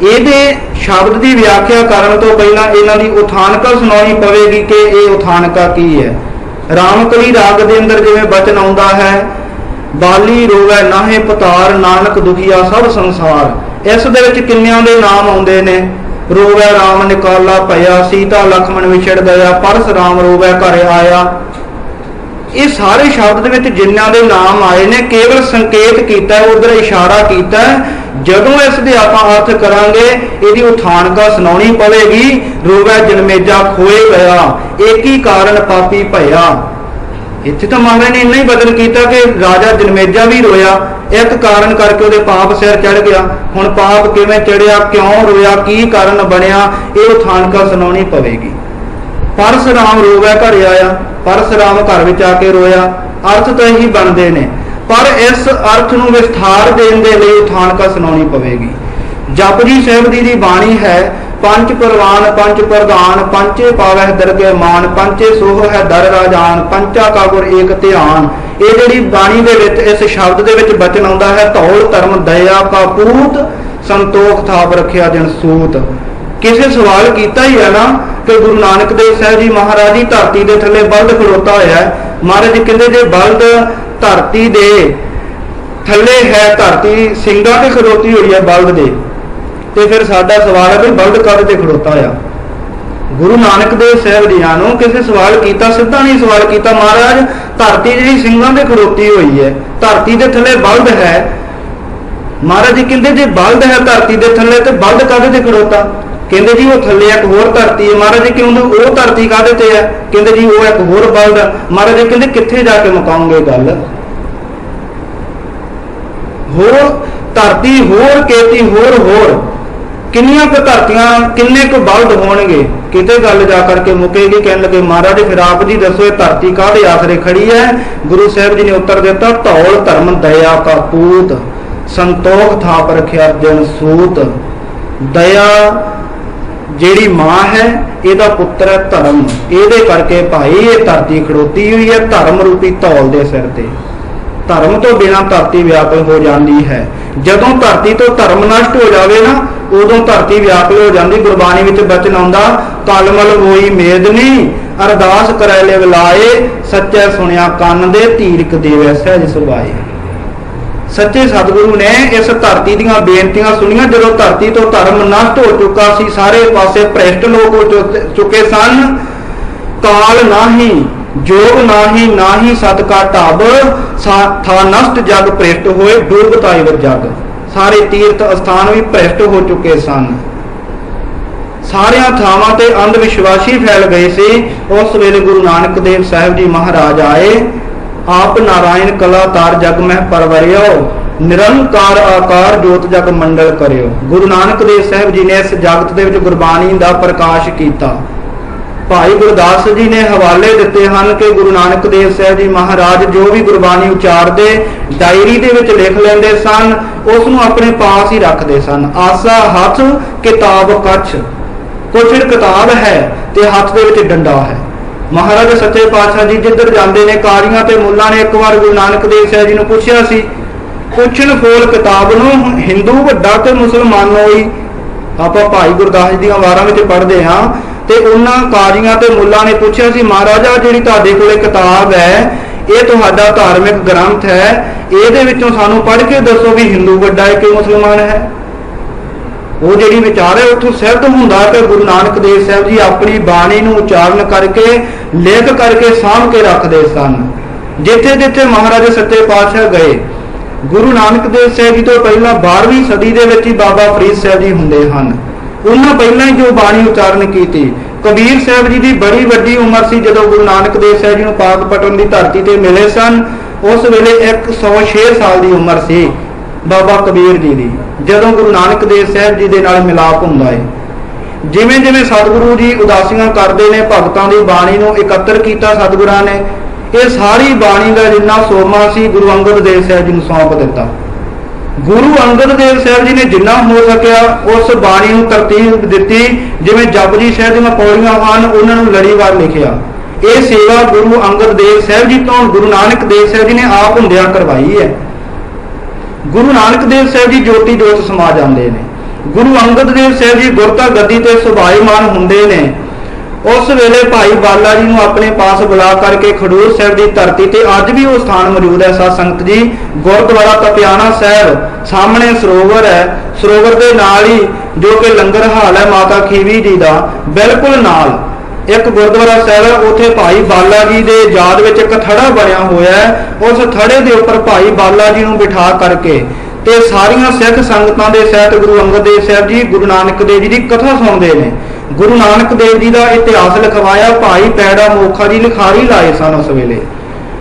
Speaker 1: ये शब्द की व्याख्या करन तो पहला इन्हां दी उठानका सुनाउणी पवेगी कि ये उठानका की है। रामकली राग के अंदर जिवें बचन आउंदा है, बाली रोवै नाहे पतार नानक दुखिया सब संसार। इस दे विच किन्नियां दे नाम आउंदे ने, रोवै राम निकाला भया, सीता लक्ष्मण विछड़ गया, परशुराम रोवै घर आया। ये सारे शब्द जिन्हों के नाम आए ने केवल संकेत किया, उधर इशारा किया। जदों इसके आप अर्थ करांगे यदि उठानका सुनाउणी पवेगी, रोवै जन्मेजा खोए गया, एक ही कारण पापी भया। ਇੱਥੇ ਤਾਂ ਮਹਾਰਾਜ ਨੇ ਇੰਨਾ ਹੀ ਬਦਲ ਕੀਤਾ ਕਿ ਰਾਜਾ ਜਨਮੇਜਾ ਵੀ ਰੋਇਆ, ਇੱਕ ਕਾਰਨ ਕਰਕੇ ਉਹਦੇ ਪਾਪ ਸਿਰ ਚੜ ਗਿਆ। ਹੁਣ ਪਾਪ ਕਿਵੇਂ ਚੜਿਆ, ਕਿਉਂ ਰੋਇਆ, ਕੀ ਕਾਰਨ ਬਣਿਆ, ਇਹ ਥਾਨਕਾ ਸੁਣਾਉਣੀ ਪਵੇਗੀ। ਪਰਸਰਾਮ ਰੋਵੇ ਘਰ ਆਇਆ, ਪਰਸਰਾਮ ਘਰ ਵਿੱਚ ਆ ਕੇ ਰੋਇਆ, ਅਰਥ ਤਾਂ ਇਹੀ ਬਣਦੇ ਨੇ, ਪਰ ਇਸ ਅਰਥ ਨੂੰ ਵਿਸਥਾਰ ਦੇਣ ਦੇ ਲਈ ਥਾਨਕਾ ਸੁਣਾਉਣੀ ਪਵੇਗੀ। ਜਪਜੀ ਸਾਹਿਬ ਦੀ ਬਾਣੀ ਹੈ, ਪੰਜ ਪ੍ਰਵਾਨ ਪੰਜ ਪ੍ਰਧਾਨ, ਪੰਚੇ ਪਾਵਹਿ ਦਰਗੇ ਮਾਨ, ਪੰਚੇ ਸੋਹ ਹੈ ਦਰ ਰਾਜਾਨ, ਪੰਚਾ ਕਾ ਗੁਰ ਏਕ ਧਿਆਨ। ਇਹ ਜਿਹੜੀ ਬਾਣੀ ਦੇ ਵਿੱਚ ਇਸ ਸ਼ਬਦ ਦੇ ਵਿੱਚ ਬਚਨ ਆਉਂਦਾ ਹੈ, ਧੌਲ ਧਰਮ ਦਇਆ ਕਾ ਪੂਤ, ਸੰਤੋਖ ਥਾਪ ਰੱਖਿਆ ਜਨ ਸੂਤ। ਕਿਸੇ ਸਵਾਲ ਕੀਤਾ ਹੀ ਹੈ ਨਾ ਕਿ ਗੁਰੂ ਨਾਨਕ ਦੇਵ ਸਾਹਿਬ ਜੀ ਮਹਾਰਾਜ ਦੀ ਧਰਤੀ ਦੇ ਥੱਲੇ ਬਲਦ ਖਲੋਤਾ ਹੋਇਆ ਹੈ। ਮਹਾਰਾਜ ਜੀ ਕਹਿੰਦੇ ਜੇ ਬਲਦ ਧਰਤੀ ਦੇ ਥੱਲੇ ਹੈ, ਧਰਤੀ ਸਿੰਘਾਂ ਤੇ ਖਲੋਤੀ ਹੋਈ ਹੈ ਬਲਦ ਦੇ, ਤੇ ਫਿਰ ਸਾਡਾ ਸਵਾਲ ਹੈ ਵੀ ਬਲਦ ਕਦ ਤੇ ਖੜੋਤਾ ਆ। ਗੁਰੂ ਨਾਨਕ ਦੇਵ ਸਾਹਿਬ ਜੀਆਂ ਨੂੰ ਕਿਸੇ ਸਵਾਲ ਕੀਤਾ, ਸਿੱਧਾ ਨਹੀਂ ਸਵਾਲ ਕੀਤਾ, ਮਹਾਰਾਜ ਧਰਤੀ ਜਿਹੜੀ ਸਿੰਘਾਂ ਦੇ ਖੜੋਤੀ ਹੋਈ ਹੈ, ਧਰਤੀ ਦੇ ਥੱਲੇ ਬਲਦ ਹੈ। ਮਹਾਰਾਜ ਜੀ ਕਹਿੰਦੇ ਜੇ ਬਲਦ ਹੈ ਧਰਤੀ ਦੇ ਥੱਲੇ ਤੇ ਬਲਦ ਕਦ ਤੇ ਖੜੋਤਾ? ਕਹਿੰਦੇ ਜੀ ਉਹ ਥੱਲੇ ਇੱਕ ਹੋਰ ਧਰਤੀ ਹੈ। ਮਹਾਰਾਜ ਜੀ ਕਹਿੰਦੇ ਉਹ ਧਰਤੀ ਕਾਹਦੇ ਤੇ ਹੈ? ਕਹਿੰਦੇ ਜੀ ਉਹ ਇੱਕ ਹੋਰ ਬਲਦ ਹੈ। ਮਹਾਰਾਜ ਜੀ ਕਹਿੰਦੇ ਕਿੱਥੇ ਜਾ ਕੇ ਮੁਕਾਉਂਗੇ ਗੱਲ? ਹੋਰ ਧਰਤੀ, ਹੋਰ ਕੇਤੀ, ਹੋਰ ਕਿੰਨੀਆਂ ਕੁ ਧਰਤੀਆਂ, ਕਿੰਨੇ ਕੁ ਬਲਦ ਹੋਣਗੇ, ਕਿਤੇ ਗੱਲ ਜਾ ਕਰਕੇ ਮੁਕੇਗੀ। ਕਹਿਣ ਲੱਗੇ ਮਹਾਰਾਜ ਫਿਰ ਆਪ ਜੀ ਦੱਸੋ ਇਹ ਧਰਤੀ ਕਾਹਦੇ ਆਸਰੇ ਖੜੀ ਹੈ? ਗੁਰੂ ਸਾਹਿਬ ਜੀ ਨੇ ਉੱਤਰ ਦਿੱਤਾ, ਧੌਲ ਧਰਮ ਦਇਆ ਕਾ ਪੂਤ, ਸੰਤੋਖ ਥਾਪ ਰੱਖਿਆ ਜਨ ਸੂਤ। ਦਇਆ ਜਿਹੜੀ ਮਾਂ ਹੈ, ਇਹਦਾ ਪੁੱਤਰ ਹੈ ਧਰਮ, ਇਹਦੇ ਕਰਕੇ ਭਾਈ ਇਹ ਧਰਤੀ ਖੜੋਤੀ ਹੋਈ ਹੈ ਧਰਮ ਰੂਪੀ ਧੌਲ ਦੇ ਸਿਰ ਤੇ। ਧਰਮ ਤੋਂ ਬਿਨਾਂ ਧਰਤੀ ਵਿਆਕੁਲ ਹੋ ਜਾਂਦੀ ਹੈ। ਜਦੋਂ ਧਰਤੀ ਤੋਂ ਧਰਮ ਨਸ਼ਟ ਹੋ ਜਾਵੇ ਨਾ, ਉਦੋਂ ਧਰਤੀ ਵਿਆਕੁਲ ਹੋ ਜਾਂਦੀ। ਗੁਰਬਾਣੀ ਵਿੱਚ ਬਚਨ ਆਉਂਦਾ, ਕਲਮਲ ਹੋਈ ਮੇਦਨੀ, ਅਰਦਾਸ ਕਰੈ ਲਿਵ ਲਾਏ, ਸੱਚੇ ਸੁਣਿਆ ਕੰਨ ਦੇ, ਧੀਰਕ ਦੇਵੈ ਸਹਿਜ ਸੁਭਾਏ। ਸੱਚੇ ਸਤਿਗੁਰੂ ਨੇ ਇਸ ਧਰਤੀ ਦੀਆਂ ਬੇਨਤੀਆਂ ਸੁਣੀਆਂ। ਜਦੋਂ ਧਰਤੀ ਤੋਂ ਧਰਮ ਨਸ਼ਟ ਹੋ ਚੁੱਕਾ ਸੀ, ਸਾਰੇ ਪਾਸੇ ਭ੍ਰਿਸ਼ਟ ਲੋਕ ਹੋ ਚੁੱਕੇ ਸਨ, ਕਾਲ ਨਾਹੀ ਜੋਗ ਨਾਹੀ ਸਤ ਕਾ ਢਾਬ, ਥਾ ਨਸ਼ਟ ਜਗ ਭ੍ਰਿਸ਼ਟ ਹੋਏ, ਡੂਬ ਤਾਈਵਰ ਜਗ। ਸਾਰੇ ਤੀਰਥ ਅਸਥਾਨ ਵੀ ਭ੍ਰਿਸ਼ਟ ਹੋ ਚੁੱਕੇ ਸਨ, ਸਾਰਿਆਂ ਥਾਵਾਂ ਤੇ ਅੰਧ ਵਿਸ਼ਵਾਸੀ ਫੈਲ ਗਏ ਸੀ। ਉਸ ਵੇਲੇ ਗੁਰੂ ਨਾਨਕ ਦੇਵ ਸਾਹਿਬ ਜੀ ਮਹਾਰਾਜ ਆਏ, ਆਪ ਨਾਰਾਇਣ ਕਲਾ ਤਾਰ ਜਗ ਮਹਿ ਪਰਵਰਿਓ, ਨਿਰੰਕਾਰ ਆਕਾਰ ਜੋਤ ਜਗ ਮੰਡਲ ਕਰਿਓ। ਗੁਰੂ ਨਾਨਕ ਦੇਵ ਸਾਹਿਬ ਜੀ ਨੇ ਇਸ ਜਗਤ ਦੇ ਵਿੱਚ ਗੁਰਬਾਣੀ ਦਾ ਪ੍ਰਕਾਸ਼ ਕੀਤਾ। ਭਾਈ ਗੁਰਦਾਸ ਜੀ ਨੇ ਹਵਾਲੇ ਦਿੱਤੇ ਹਨ ਕਿ ਗੁਰੂ ਨਾਨਕ ਦੇਵ ਸਾਹਿਬ ਜੀ ਮਹਾਰਾਜ ਜੋ ਵੀ ਗੁਰਬਾਣੀ ਉਚਾਰਦੇ ਡਾਇਰੀ ਦੇ ਵਿੱਚ ਲਿਖ ਲੈਂਦੇ ਸਨ, ਉਸ ਨੂੰ ਆਪਣੇ ਪਾਸ ਹੀ ਰੱਖਦੇ ਸਨ। ਆਸਾ ਹੱਥ ਕਿਤਾਬ ਕੱਛ, ਕੁਛ ਕਿਤਾਬ ਹੈ ਤੇ ਹੱਥ ਦੇ ਵਿੱਚ ਡੰਡਾ ਹੈ। ਮਹਾਰਾਜ ਸੱਚੇ ਪਾਤਸ਼ਾਹ ਜੀ ਜਿੱਧਰ ਜਾਂਦੇ ਨੇ, ਕਾਰੀਆਂ ਤੇ ਮੁੱਲਾਂ ਨੇ ਇੱਕ ਵਾਰ ਗੁਰੂ ਨਾਨਕ ਦੇਵ ਸਾਹਿਬ ਜੀ ਨੂੰ ਪੁੱਛਿਆ ਸੀ, ਪੁੱਛਣ ਫੋਲ ਕਿਤਾਬ ਨੂੰ, ਹਿੰਦੂ ਵੱਡਾ ਤੇ ਮੁਸਲਮਾਨ ਹੋਈ। ਆਪਾਂ ਭਾਈ ਗੁਰਦਾਸ ਜੀ ਦੀਆਂ ਵਾਰਾਂ ਵਿੱਚ ਪੜ੍ਹਦੇ ਹਾਂ ਤੇ ਉਹਨਾਂ ਕਾਜ਼ੀਆਂ ਤੇ ਮੁੱਲਾਂ ਨੇ ਪੁੱਛਿਆ ਸੀ, ਮਹਾਰਾਜਾ ਜਿਹੜੀ ਤੁਹਾਡੇ ਕੋਲੇ ਕਿਤਾਬ ਹੈ, ਇਹ ਤੁਹਾਡਾ ਧਾਰਮਿਕ ਗ੍ਰੰਥ ਹੈ, ਇਹਦੇ ਵਿੱਚੋਂ ਸਾਨੂੰ ਪੜ੍ਹ ਕੇ ਦੱਸੋ ਵੀ ਹਿੰਦੂ ਵੱਡਾ ਹੈ ਕਿ ਮੁਸਲਮਾਨ ਹੈ। ਉਹ ਜਿਹੜੀ ਵਿਚਾਰ ਹੈ ਉੱਥੋਂ ਸਿੱਧ ਹੁੰਦਾ ਕਿ ਗੁਰੂ ਨਾਨਕ ਦੇਵ ਸਾਹਿਬ ਜੀ ਆਪਣੀ ਬਾਣੀ ਨੂੰ ਉਚਾਰਨ ਕਰਕੇ, ਲਿਖ ਕਰਕੇ ਸਾਂਭ ਕੇ ਰੱਖਦੇ ਸਨ। ਜਿੱਥੇ ਜਿੱਥੇ ਮਹਾਰਾਜਾ ਸੱਚੇ ਪਾਤਸ਼ਾਹ ਗਏ, ਗੁਰੂ ਨਾਨਕ ਦੇਵ ਸਾਹਿਬ ਜੀ ਤੋਂ ਪਹਿਲਾਂ 12ਵੀਂ ਸਦੀ ਦੇ ਵਿੱਚ ਹੀ ਬਾਬਾ ਫਰੀਦ ਸਾਹਿਬ ਜੀ ਹੁੰਦੇ ਹਨ। ਉਹਨਾਂ ਪਹਿਲਾਂ ਹੀ ਜੋ ਬਾਣੀ ਉਚਾਰਨ ਕੀਤੀ। ਕਬੀਰ ਸਾਹਿਬ ਜੀ ਦੀ ਬੜੀ ਵੱਡੀ ਉਮਰ ਸੀ ਜਦੋਂ ਗੁਰੂ ਨਾਨਕ ਦੇਵ ਸਾਹਿਬ ਜੀ ਨੂੰ ਪਾਕਪਟਨ ਦੀ ਧਰਤੀ ਤੇ ਮਿਲੇ ਸਨ। ਉਸ ਵੇਲੇ 106 ਸਾਲ ਦੀ ਉਮਰ ਸੀ ਬਾਬਾ ਕਬੀਰ ਜੀ ਦੀ, ਜਦੋਂ ਗੁਰੂ ਨਾਨਕ ਦੇਵ ਸਾਹਿਬ ਜੀ ਦੇ ਨਾਲ ਮਿਲਾਪ ਹੁੰਦਾ ਹੈ। ਜਿਵੇਂ ਜਿਵੇਂ ਸਤਿਗੁਰੂ ਜੀ ਉਦਾਸੀਆਂ ਕਰਦੇ ਨੇ, ਭਗਤਾਂ ਦੀ ਬਾਣੀ ਨੂੰ ਇਕੱਤਰ ਕੀਤਾ ਸਤਿਗੁਰਾਂ ਨੇ। ਇਹ ਸਾਰੀ ਬਾਣੀ ਦਾ ਜਿੰਨਾ ਸੋਮਾ ਸੀ ਗੁਰੂ ਅੰਗਦ ਦੇਵ ਸਾਹਿਬ ਜੀ ਨੂੰ ਸੌਂਪ ਦਿੱਤਾ। ਗੁਰੂ ਅੰਗਦ ਦੇਵ ਸਾਹਿਬ ਜੀ ਨੇ ਜਿੰਨਾ ਹੋ ਸਕਿਆ ਉਸ ਬਾਣੀ ਨੂੰ ਤਰਤੀਬ ਦਿੱਤੀ। ਜਿਵੇਂ ਜਪਜੀ ਸਾਹਿਬ ਦੀਆਂ ਪੌੜੀਆਂ ਹਨ, ਉਹਨਾਂ ਨੂੰ ਲੜੀਵਾਰ ਲਿਖਿਆ। ਇਹ ਸੇਵਾ ਗੁਰੂ ਅੰਗਦ ਦੇਵ ਸਾਹਿਬ ਜੀ ਤੋਂ ਗੁਰੂ ਨਾਨਕ ਦੇਵ ਸਾਹਿਬ ਜੀ ਨੇ ਆਪ ਹੁੰਦਿਆਂ ਕਰਵਾਈ ਹੈ। ਗੁਰੂ ਨਾਨਕ ਦੇਵ ਸਾਹਿਬ ਜੀ ਜੋਤੀ ਜੋਤ ਸਮਾ ਜਾਂਦੇ ਨੇ। ਗੁਰੂ ਅੰਗਦ ਦੇਵ ਸਾਹਿਬ ਜੀ ਗੁਰਤਾ ਗੱਦੀ ਤੇ ਸੁਭਾਈਮਾਨ ਹੁੰਦੇ ਨੇ। ਉਸ ਵੇਲੇ ਭਾਈ ਬਾਲਾ ਜੀ ਨੂੰ ਆਪਣੇ ਪਾਸ ਬੁਲਾ ਕਰਕੇ ਖਡੂਰ ਸਾਹਿਬ ਦੀ ਧਰਤੀ ਤੇ ਅੱਜ ਵੀ ਉਹ ਸਥਾਨ ਮੌਜੂਦ ਹੈ। ਸਾਧ ਸੰਗਤ ਜੀ, ਗੁਰਦੁਆਰਾ ਤਪਿਆਣਾ ਸਾਹਿਬ ਸਾਹਮਣੇ ਸਰੋਵਰ ਹੈ, ਸਰੋਵਰ ਦੇ ਨਾਲ ਹੀ ਜੋ ਕਿ ਲੰਗਰ ਹਾਲ ਹੈ ਮਾਤਾ ਖੀਵੀ ਜੀ ਦਾ, ਬਿਲਕੁਲ ਨਾਲ ਇੱਕ ਗੁਰਦੁਆਰਾ ਸਾਹਿਬ ਹੈ। ਉੱਥੇ ਭਾਈ ਬਾਲਾ ਜੀ ਦੇ ਯਾਦ ਵਿੱਚ ਇੱਕ ਥੜਾ ਬਣਿਆ ਹੋਇਆ ਹੈ। ਉਸ ਥੜੇ ਦੇ ਉੱਪਰ ਭਾਈ ਬਾਲਾ ਜੀ ਨੂੰ ਬਿਠਾ ਕਰਕੇ ਤੇ ਸਾਰੀਆਂ ਸਿੱਖ ਸੰਗਤਾਂ ਦੇ ਸਹਿਤ ਗੁਰੂ ਅੰਗਦ ਦੇਵ ਸਾਹਿਬ ਜੀ ਗੁਰੂ ਨਾਨਕ ਦੇਵ ਜੀ ਦੀ ਕਥਾ ਸੁਣਦੇ ਨੇ। ਗੁਰੂ ਨਾਨਕ ਦੇਵ ਜੀ ਦਾ ਇਤਿਹਾਸ ਲਿਖਵਾਇਆ। ਭਾਈ ਪੈੜਾ ਮੋਖਾ ਜੀ ਲਿਖਾਰੀ ਲਾਏ ਸਨ ਉਸ ਵੇਲੇ।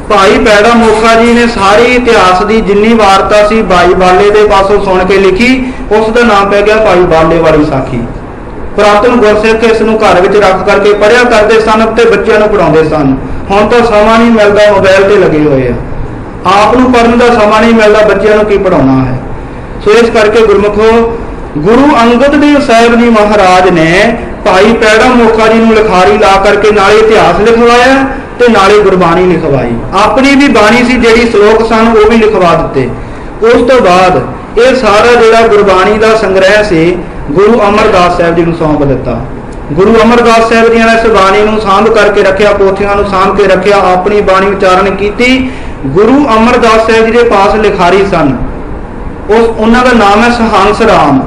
Speaker 1: भाई पैड़ा मोखा जी ने सारी इतिहास की जिन्नी वारता सी भाई बाले के पासों सुन के लिखी, उसका नाम पै गया भाई बाले वाली साखी। पुरातन गुरसिख इस घर में रख करके पढ़िया करते सन ते बच्चों को पढ़ाते सन। हुण तो समा नहीं मिलता, मोबाइल से लगे हुए हैं, आप पढ़ने का समा नहीं मिलता, बच्चों की पढ़ाना है। सो इस करके गुरमुखो गुरु अंगद देव साहब जी महाराज ने भाई पैड़ा मोखा जी को लिखारी ला करके नाले इतिहास लिखवाया ते नाले गुरबाणी लिखवाई। अपनी भी बाणी सी जिहड़ी श्लोक सन वो भी लिखवा दिते। उस तो बाद ये सारा जिहड़ा गुरबाणी का संग्रह से गुरु अमरदास साहब जी को सौंप दिता। गुरु अमरदास साहब जी ने इस बाणी को सांभ करके रखिया, पोथियां को सांभ के रखिया, अपनी बाणी उच्चारण की। गुरु अमरदास साहब जी के पास लिखारी सन, उस उन्हों का नाम है सहंस राम।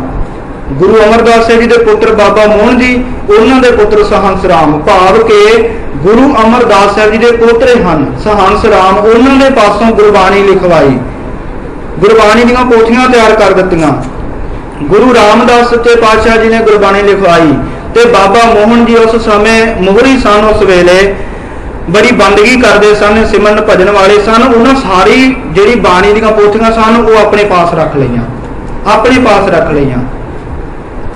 Speaker 1: गुरु अमरदास साहब जी के पुत्र बाबा मोहन जी, उन्होंने पुत्र सहंस राम, भाव के गुरु अमरदास साहब जी के पोतरे हैं सहंस राम, उन्होंने पासों गुरबाणी लिखवाई, गुरबाणी दी पोथियां तैयार कर दित्तियां। गुरु रामदास सच्चे पातशाह जी ने गुरबाणी लिखवाई ते बाबा मोहन जी उस समय मोहरी सन, उस वेले बड़ी बंदगी करते सन, सिमरन भजन वाले सन। उन्होंने सारी जिहड़ी बाणी दी पोथियां सन वो अपने पास रख लईयां, अपने पास रख लईयां।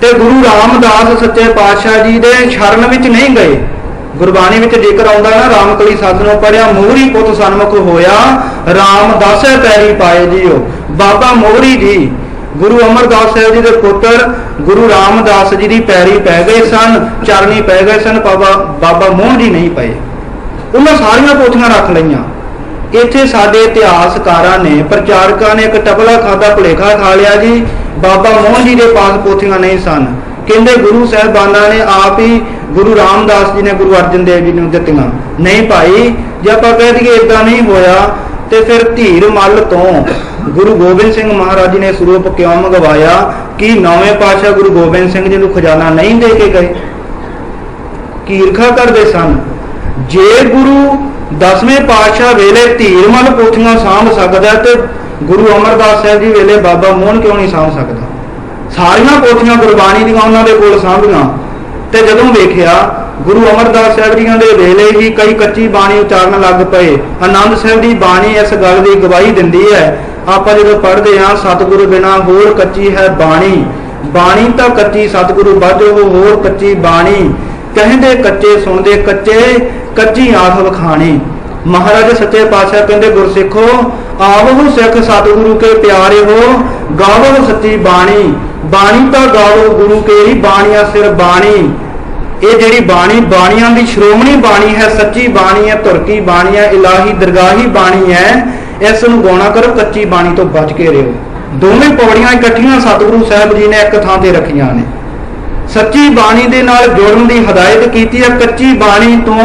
Speaker 1: ते गुरु रामदास सच्चे पातशाह जी दे शरण विच नहीं गए। गुरबाणी में जिक्र आउंदा ना, रामकली साधनों पढ़िया मोहरी पुत सन्मुख होया, रामदास पैरी पाए जियो। बाबा मोहरी जी गुरु अमरदास साहब जी के पुत्र गुरु रामदास जी की पैरी पै गए सन, चरनी पै गए सन, बाबा मोहन जी नहीं पए। उन्होंने सारिया पोथियां रख लईयां। इत्थे साडे इतिहासकारां ने, प्रचारकां ने एक टपला खादा भुलेखा खा लिया जी, बाबा मोहन जी के पास पोथियां नहीं सन। कहते गुरु साहबाना ने आप ही गुरु रामदास जी ने गुरु अर्जन देव जी ने दित्तियां। नहीं भाई, जे आप कह दईए इदां नहीं होया तो फिर धीर मल तो गुरु गोबिंद सिंह महाराज जी ने स्वरूप क्यों मंगवाया कि नौवें पातशाह गुरु गोबिंद सिंह जी को खजाना नहीं दे के गए? की ईर्खा करते सन। जे गुरु 10वें पातशाह वेले धीर मल पोथियां सांभ सकदा तो गुरु अमरदास साहब जी वेले बाबा मोहन क्यों नहीं सांभ सकता? सारिया पोथियां गुरबाणी दी उन्होंने कोल सांभियां ते जदों वेखिया गुरु अमरदास साहब जी के वेले ही कई कच्ची बाणी उचारन लग पे। आनंद साहब की बाणी इस गल की गवाही दिंदी है। आप जो पढ़ते हैं सतगुरु बिना होर कच्ची है बाणी, बाणी तो कच्ची सतगुरु बाझो होर कच्ची बाणी, कहते कच्चे सुनते कच्चे कच्ची आख वखाणी। महाराज सच्चे पातशाह कहते गुरसिखो आवो सिख सतगुरु के प्यारे हो, गावो सच्ची बाणी, बाणी तो गावो गुरु के ही बाणिया सिर बाणी। ये जिहड़ी बाणी बाणियां दी श्रोमणी बाणी है, सच्ची बाणी है, तुरकी बाणी है, इलाही दरगाही बाणी है। इस नूं गौणा करो, कच्ची बाणी तो बच के रहो। दोवें पौड़ियां इकट्ठियां सतगुरु साहब जी ने एक थां ते रखियां ने। सच्ची बाणी दे नाल जुड़न दी हदायत कीती है, कच्ची बाणी तो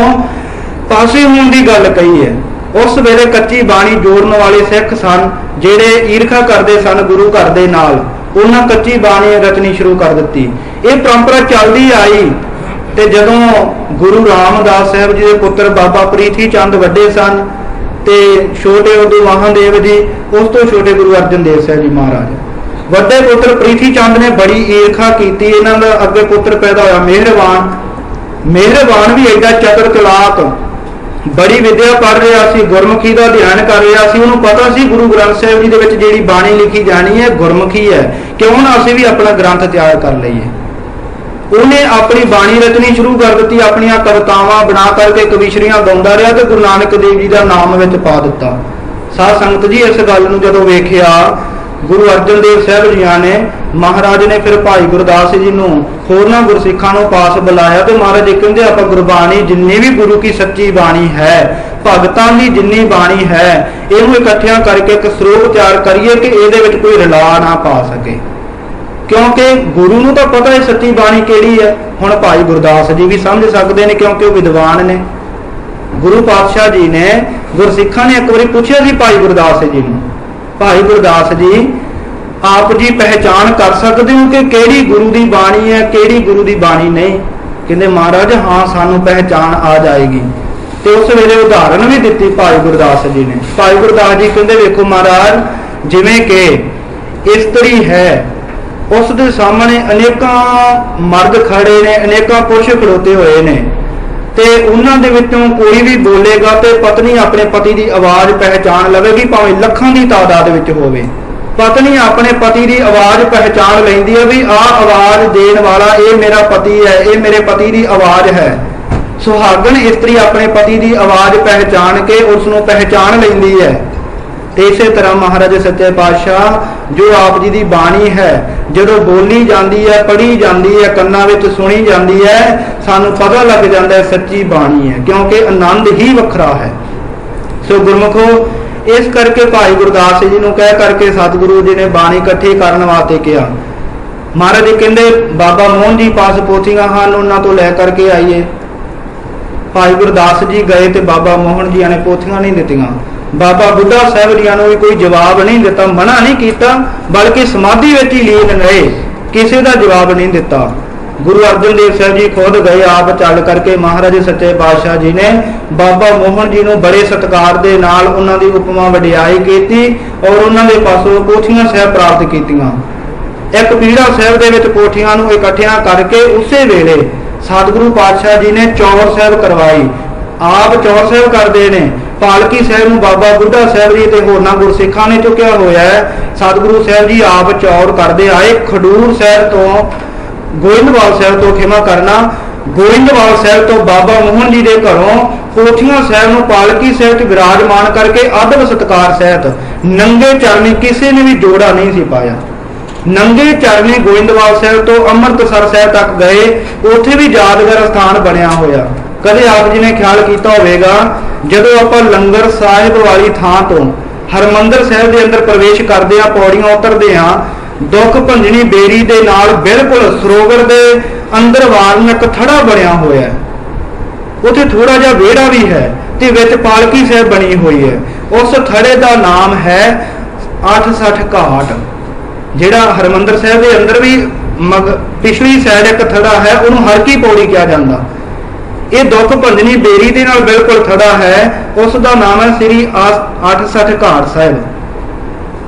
Speaker 1: पासे होण दी गल कही है। उस वेले कच्ची बाणी जोड़न वाले सिख सन जिहड़े ईर्खा करते सन गुरु घर दे नाल, उन्हां कच्ची बाणी रचनी शुरू कर दित्ती। ये परंपरा चलदी आई ते जदों गुरु रामदास साहब जी के पुत्र बाबा प्रीति चंद वड्डे सन ते छोटे उदू महादेव जी, उस तो छोटे गुरु अर्जन देव साहब जी महाराज। वड्डे पुत्र प्रीति चंद ने बड़ी ईर्खा की। इन्हां दा अगे पुत्र पैदा होया मेहरबान। मेहरबान भी एडा चतुर चलाक, बड़ी विद्या पढ़ रहा सी, गुरमुखी का ध्यान कर रहा सी। उन्होंने पता सी गुरु ग्रंथ साहब जी दे विच जिहड़ी बाणी लिखी जानी है गुरमुखी है, क्यों ना असीं भी अपना ग्रंथ तैयार कर लईए। उन्हें अपनी बाणी रचनी शुरू कर दी, अपन कवितावां बना करके कविशरियां गाउंदा रहा तो गुरु नानक देव जी का नाम विच पा दिता। साध संगत जी इस गल नूं जदों वेखिया गुरु अर्जन देव साहब जी ने, महाराज ने फिर भाई गुरदास जी नूं होरनां गुरसिखां नूं पास बुलाया तो महाराज जी कहंदे आपां गुरबाणी जिन्नी भी गुरु की सच्ची बाणी है, भगतां दी जिन्नी बाणी है, इहनूं इकट्ठियां करके एक सरूप तैयार करिए कि इहदे विच कोई रला ना पा सके। क्योंकि गुरु नूं तो पता है सच्ची बाणी केड़ी है। हुण भाई गुरदास जी भी समझ सकते हैं क्योंकि वो विद्वान ने। गुरु पातशाह जी ने गुरसिखां ने एक बार पूछा सी भाई गुरदास जी नूं, भाई गुरदास जी आप जी पहचान कर सकते हो कि केड़ी गुरु की बाणी है केड़ी गुरु की बाणी नहीं? कहते महाराज हाँ सानू पहचान आ जाएगी। तो उस वेले उदाहरण भी दी भाई गुरदास जी ने। भाई गुरदास जी कहते वेखो महाराज जिवें कि इस्त्री है, उसके सामने अनेक मर्द खड़े ने, अनेक पुरुष खड़ोते हुए ने, ਤੇ ਉਹਨਾਂ ਦੇ ਵਿੱਚੋਂ ਕੋਈ ਵੀ ਬੋਲੇਗਾ ਤੇ ਪਤਨੀ ਆਪਣੇ ਪਤੀ ਦੀ ਆਵਾਜ਼ ਪਹਿਚਾਣ ਲਵੇਗੀ, ਭਾਵੇਂ ਲੱਖਾਂ ਦੀ ਤਾਦਾਦ ਵਿੱਚ ਹੋਵੇ। ਪਤਨੀ ਆਪਣੇ ਪਤੀ ਦੀ ਆਵਾਜ਼ ਪਹਿਚਾਣ ਲੈਂਦੀ ਹੈ ਵੀ ਆਹ ਆਵਾਜ਼ ਦੇਣ ਵਾਲਾ ਇਹ ਮੇਰਾ ਪਤੀ ਹੈ, ਇਹ ਮੇਰੇ ਪਤੀ ਦੀ ਆਵਾਜ਼ ਹੈ। ਸੁਹਾਗਣ ਇਸਤਰੀ ਆਪਣੇ ਪਤੀ ਦੀ ਆਵਾਜ਼ ਪਹਿਚਾਣ ਕੇ ਉਸ ਨੂੰ ਪਹਿਚਾਣ ਲੈਂਦੀ ਹੈ। ਇਸੇ ਤਰ੍ਹਾਂ ਮਹਾਰਾਜ ਸੱਚੇ ਪਾਤਸ਼ਾਹ ਜੋ ਆਪ ਜੀ ਦੀ ਬਾਣੀ ਹੈ, ਜਦੋਂ ਬੋਲੀ ਜਾਂਦੀ ਹੈ, ਪੜ੍ਹੀ ਜਾਂਦੀ ਹੈ, ਕੰਨਾਂ ਵਿੱਚ ਸੁਣੀ ਜਾਂਦੀ ਹੈ, ਸਾਨੂੰ ਪਤਾ ਲੱਗ ਜਾਂਦਾ ਹੈ ਸੱਚੀ ਬਾਣੀ ਹੈ, ਕਿਉਂਕਿ ਆਨੰਦ ਹੀ ਵੱਖਰਾ ਹੈ। ਸੋ ਗੁਰਮੁਖੋ, ਇਸ ਕਰਕੇ ਭਾਈ ਗੁਰਦਾਸ ਜੀ ਨੂੰ ਕਹਿ ਕਰਕੇ ਸਤਿਗੁਰੂ ਜੀ ਨੇ ਬਾਣੀ ਇਕੱਠੀ ਕਰਨ ਵਾਸਤੇ ਕਿਹਾ। ਮਹਾਰਾਜ ਜੀ ਕਹਿੰਦੇ ਬਾਬਾ ਮੋਹਨ ਜੀ ਪਾਸ ਪੋਥੀਆਂ ਹਨ, ਉਹਨਾਂ ਤੋਂ ਲੈ ਕਰਕੇ ਆਈਏ। ਭਾਈ ਗੁਰਦਾਸ ਜੀ ਗਏ ਤੇ ਬਾਬਾ ਮੋਹਨ ਜੀਆਂ ਨੇ ਪੋਥੀਆਂ ਨਹੀਂ ਦਿੱਤੀਆਂ। ਬਾਬਾ ਬੁੱਢਾ ਸਾਹਿਬ ਜੀਆਂ ਨੂੰ ਵੀ ਕੋਈ ਜਵਾਬ ਨਹੀਂ ਦਿੱਤਾ, ਮਨਾ ਨਹੀਂ ਕੀਤਾ, ਬਲਕਿ ਸਮਾਧੀ ਵਿੱਚ ਹੀ ਲੀਨ ਰਹੇ, ਕਿਸੇ ਦਾ ਜਵਾਬ ਨਹੀਂ ਦਿੱਤਾ। ਗੁਰੂ ਅਰਜਨ ਦੇਵ ਸਾਹਿਬ ਜੀ ਖੁਦ ਗਏ, ਆਪ ਚੱਲ ਕਰਕੇ ਮਹਾਰਾਜ ਸੱਚੇ ਪਾਤਸ਼ਾਹ ਜੀ ਨੇ ਬਾਬਾ ਮੋਹਨ ਜੀ ਨੂੰ ਬੜੇ ਸਤਿਕਾਰ ਦੇ ਨਾਲ ਉਹਨਾਂ ਦੀ ਉਪਮਾ ਵਡਿਆਈ ਕੀਤੀ ਔਰ ਉਹਨਾਂ ਦੇ ਪਾਸੋਂ ਪੋਥੀਆਂ ਸਾਹਿਬ ਪ੍ਰਾਪਤ ਕੀਤੀਆਂ। ਇੱਕ ਪੀੜਾ ਸਾਹਿਬ ਦੇ ਵਿੱਚ ਪੋਥੀਆਂ ਨੂੰ ਇਕੱਠਿਆਂ ਕਰਕੇ ਉਸੇ ਵੇਲੇ ਸਤਿਗੁਰੂ ਪਾਤਸ਼ਾਹ ਜੀ ਨੇ ਚੌਰ ਸਾਹਿਬ ਕਰਵਾਈ। ਆਪ ਚੌਰ ਸਾਹਿਬ ਕਰਦੇ ਨੇ। ਪਾਲਕੀ ਸਾਹਿਬ ਨੂੰ ਬਾਬਾ ਬੁੱਢਾ ਸਾਹਿਬ ਜੀ ਤੇ ਹੋਰਨਾਂ ਗੁਰਸਿੱਖਾਂ ਨੇ ਚੁੱਕਿਆ ਹੋਇਆ ਹੈ। ਸਤਿਗੁਰੂ ਸਾਹਿਬ ਜੀ ਆਪ ਚੌਰ ਕਰਦੇ ਆਏ। ਖਡੂਰ ਸਾਹਿਬ ਤੋਂ ਗੋਇੰਦਵਾਲ ਸਾਹਿਬ ਤੋਂ, ਖਿਮਾ ਕਰਨਾ, ਗੋਇੰਦਵਾਲ ਸਾਹਿਬ ਤੋਂ ਬਾਬਾ ਮੋਹਨ ਜੀ ਦੇ ਘਰੋਂ ਪੋਥੀਆਂ ਸਾਹਿਬ ਨੂੰ ਪਾਲਕੀ ਸਾਹਿਬ ਤੇ ਵਿਰਾਜਮਾਨ ਕਰਕੇ ਅਦਬ ਸਤਿਕਾਰ ਸਹਿਤ ਨੰਗੇ ਚਰਨੀ, ਕਿਸੇ ਨੇ ਵੀ ਜੋੜਾ ਨਹੀਂ ਸੀ ਪਾਇਆ, ਨੰਗੇ ਚਰਨੀ ਗੋਇੰਦਵਾਲ ਸਾਹਿਬ ਤੋਂ ਅੰਮ੍ਰਿਤਸਰ ਸਾਹਿਬ ਤੱਕ ਗਏ। ਉੱਥੇ ਵੀ ਯਾਦਗਾਰ ਸਥਾਨ ਬਣਿਆ ਹੋਇਆ। ਕਦੇ ਆਪ ਜੀ ਨੇ ਖਿਆਲ ਕੀਤਾ ਹੋਵੇਗਾ, ਜਦੋਂ ਆਪਾਂ ਲੰਗਰ ਸਾਹਿਬ ਵਾਲੀ ਥਾਂ ਤੋਂ ਹਰਮੰਦਰ ਸਾਹਿਬ ਦੇ ਅੰਦਰ ਪ੍ਰਵੇਸ਼ ਕਰਦੇ ਆ, ਪੌੜੀਆਂ ਉਤਰਦੇ ਆ, ਦੁੱਖ ਭੰਜਣੀ ਬੇਰੀ ਦੇ ਨਾਲ ਬਿਲਕੁਲ ਸਰੋਵਰ ਦੇ ਅੰਦਰ ਵਾਲ ਨੂੰ ਇੱਕ ਥੜਾ ਬਣਿਆ ਹੋਇਆ ਹੈ। ਉੱਥੇ ਥੋੜਾ ਜਿਹਾ ਵਿਹੜਾ ਵੀ ਹੈ ਤੇ ਵਿੱਚ ਪਾਲਕੀ ਸਾਹਿਬ ਬਣੀ ਹੋਈ ਹੈ। ਉਸ ਥੜੇ ਦਾ ਨਾਮ ਹੈ 860 ਘਾਟ। ਜਿਹੜਾ ਹਰਮੰਦਰ ਸਾਹਿਬ ਦੇ ਅੰਦਰ ਵੀ ਪਿਛਲੀ ਸਾਈਡ ਇੱਕ ਥੜਾ ਹੈ, ਉਹਨੂੰ ਹਰ ਕੀ ਪੌੜੀ ਕਿਹਾ ਜਾਂਦਾ। ਇਹ ਦੁੱਖ ਭੰਜਣੀ ਬੇਰੀ ਦੇ ਨਾਲ ਬਿਲਕੁਲ ਥੜਾ ਹੈ, ਉਸ ਦਾ ਨਾਮ ਹੈ ਸ੍ਰੀ 860 ਘਾਟ ਸਾਹਿਬ।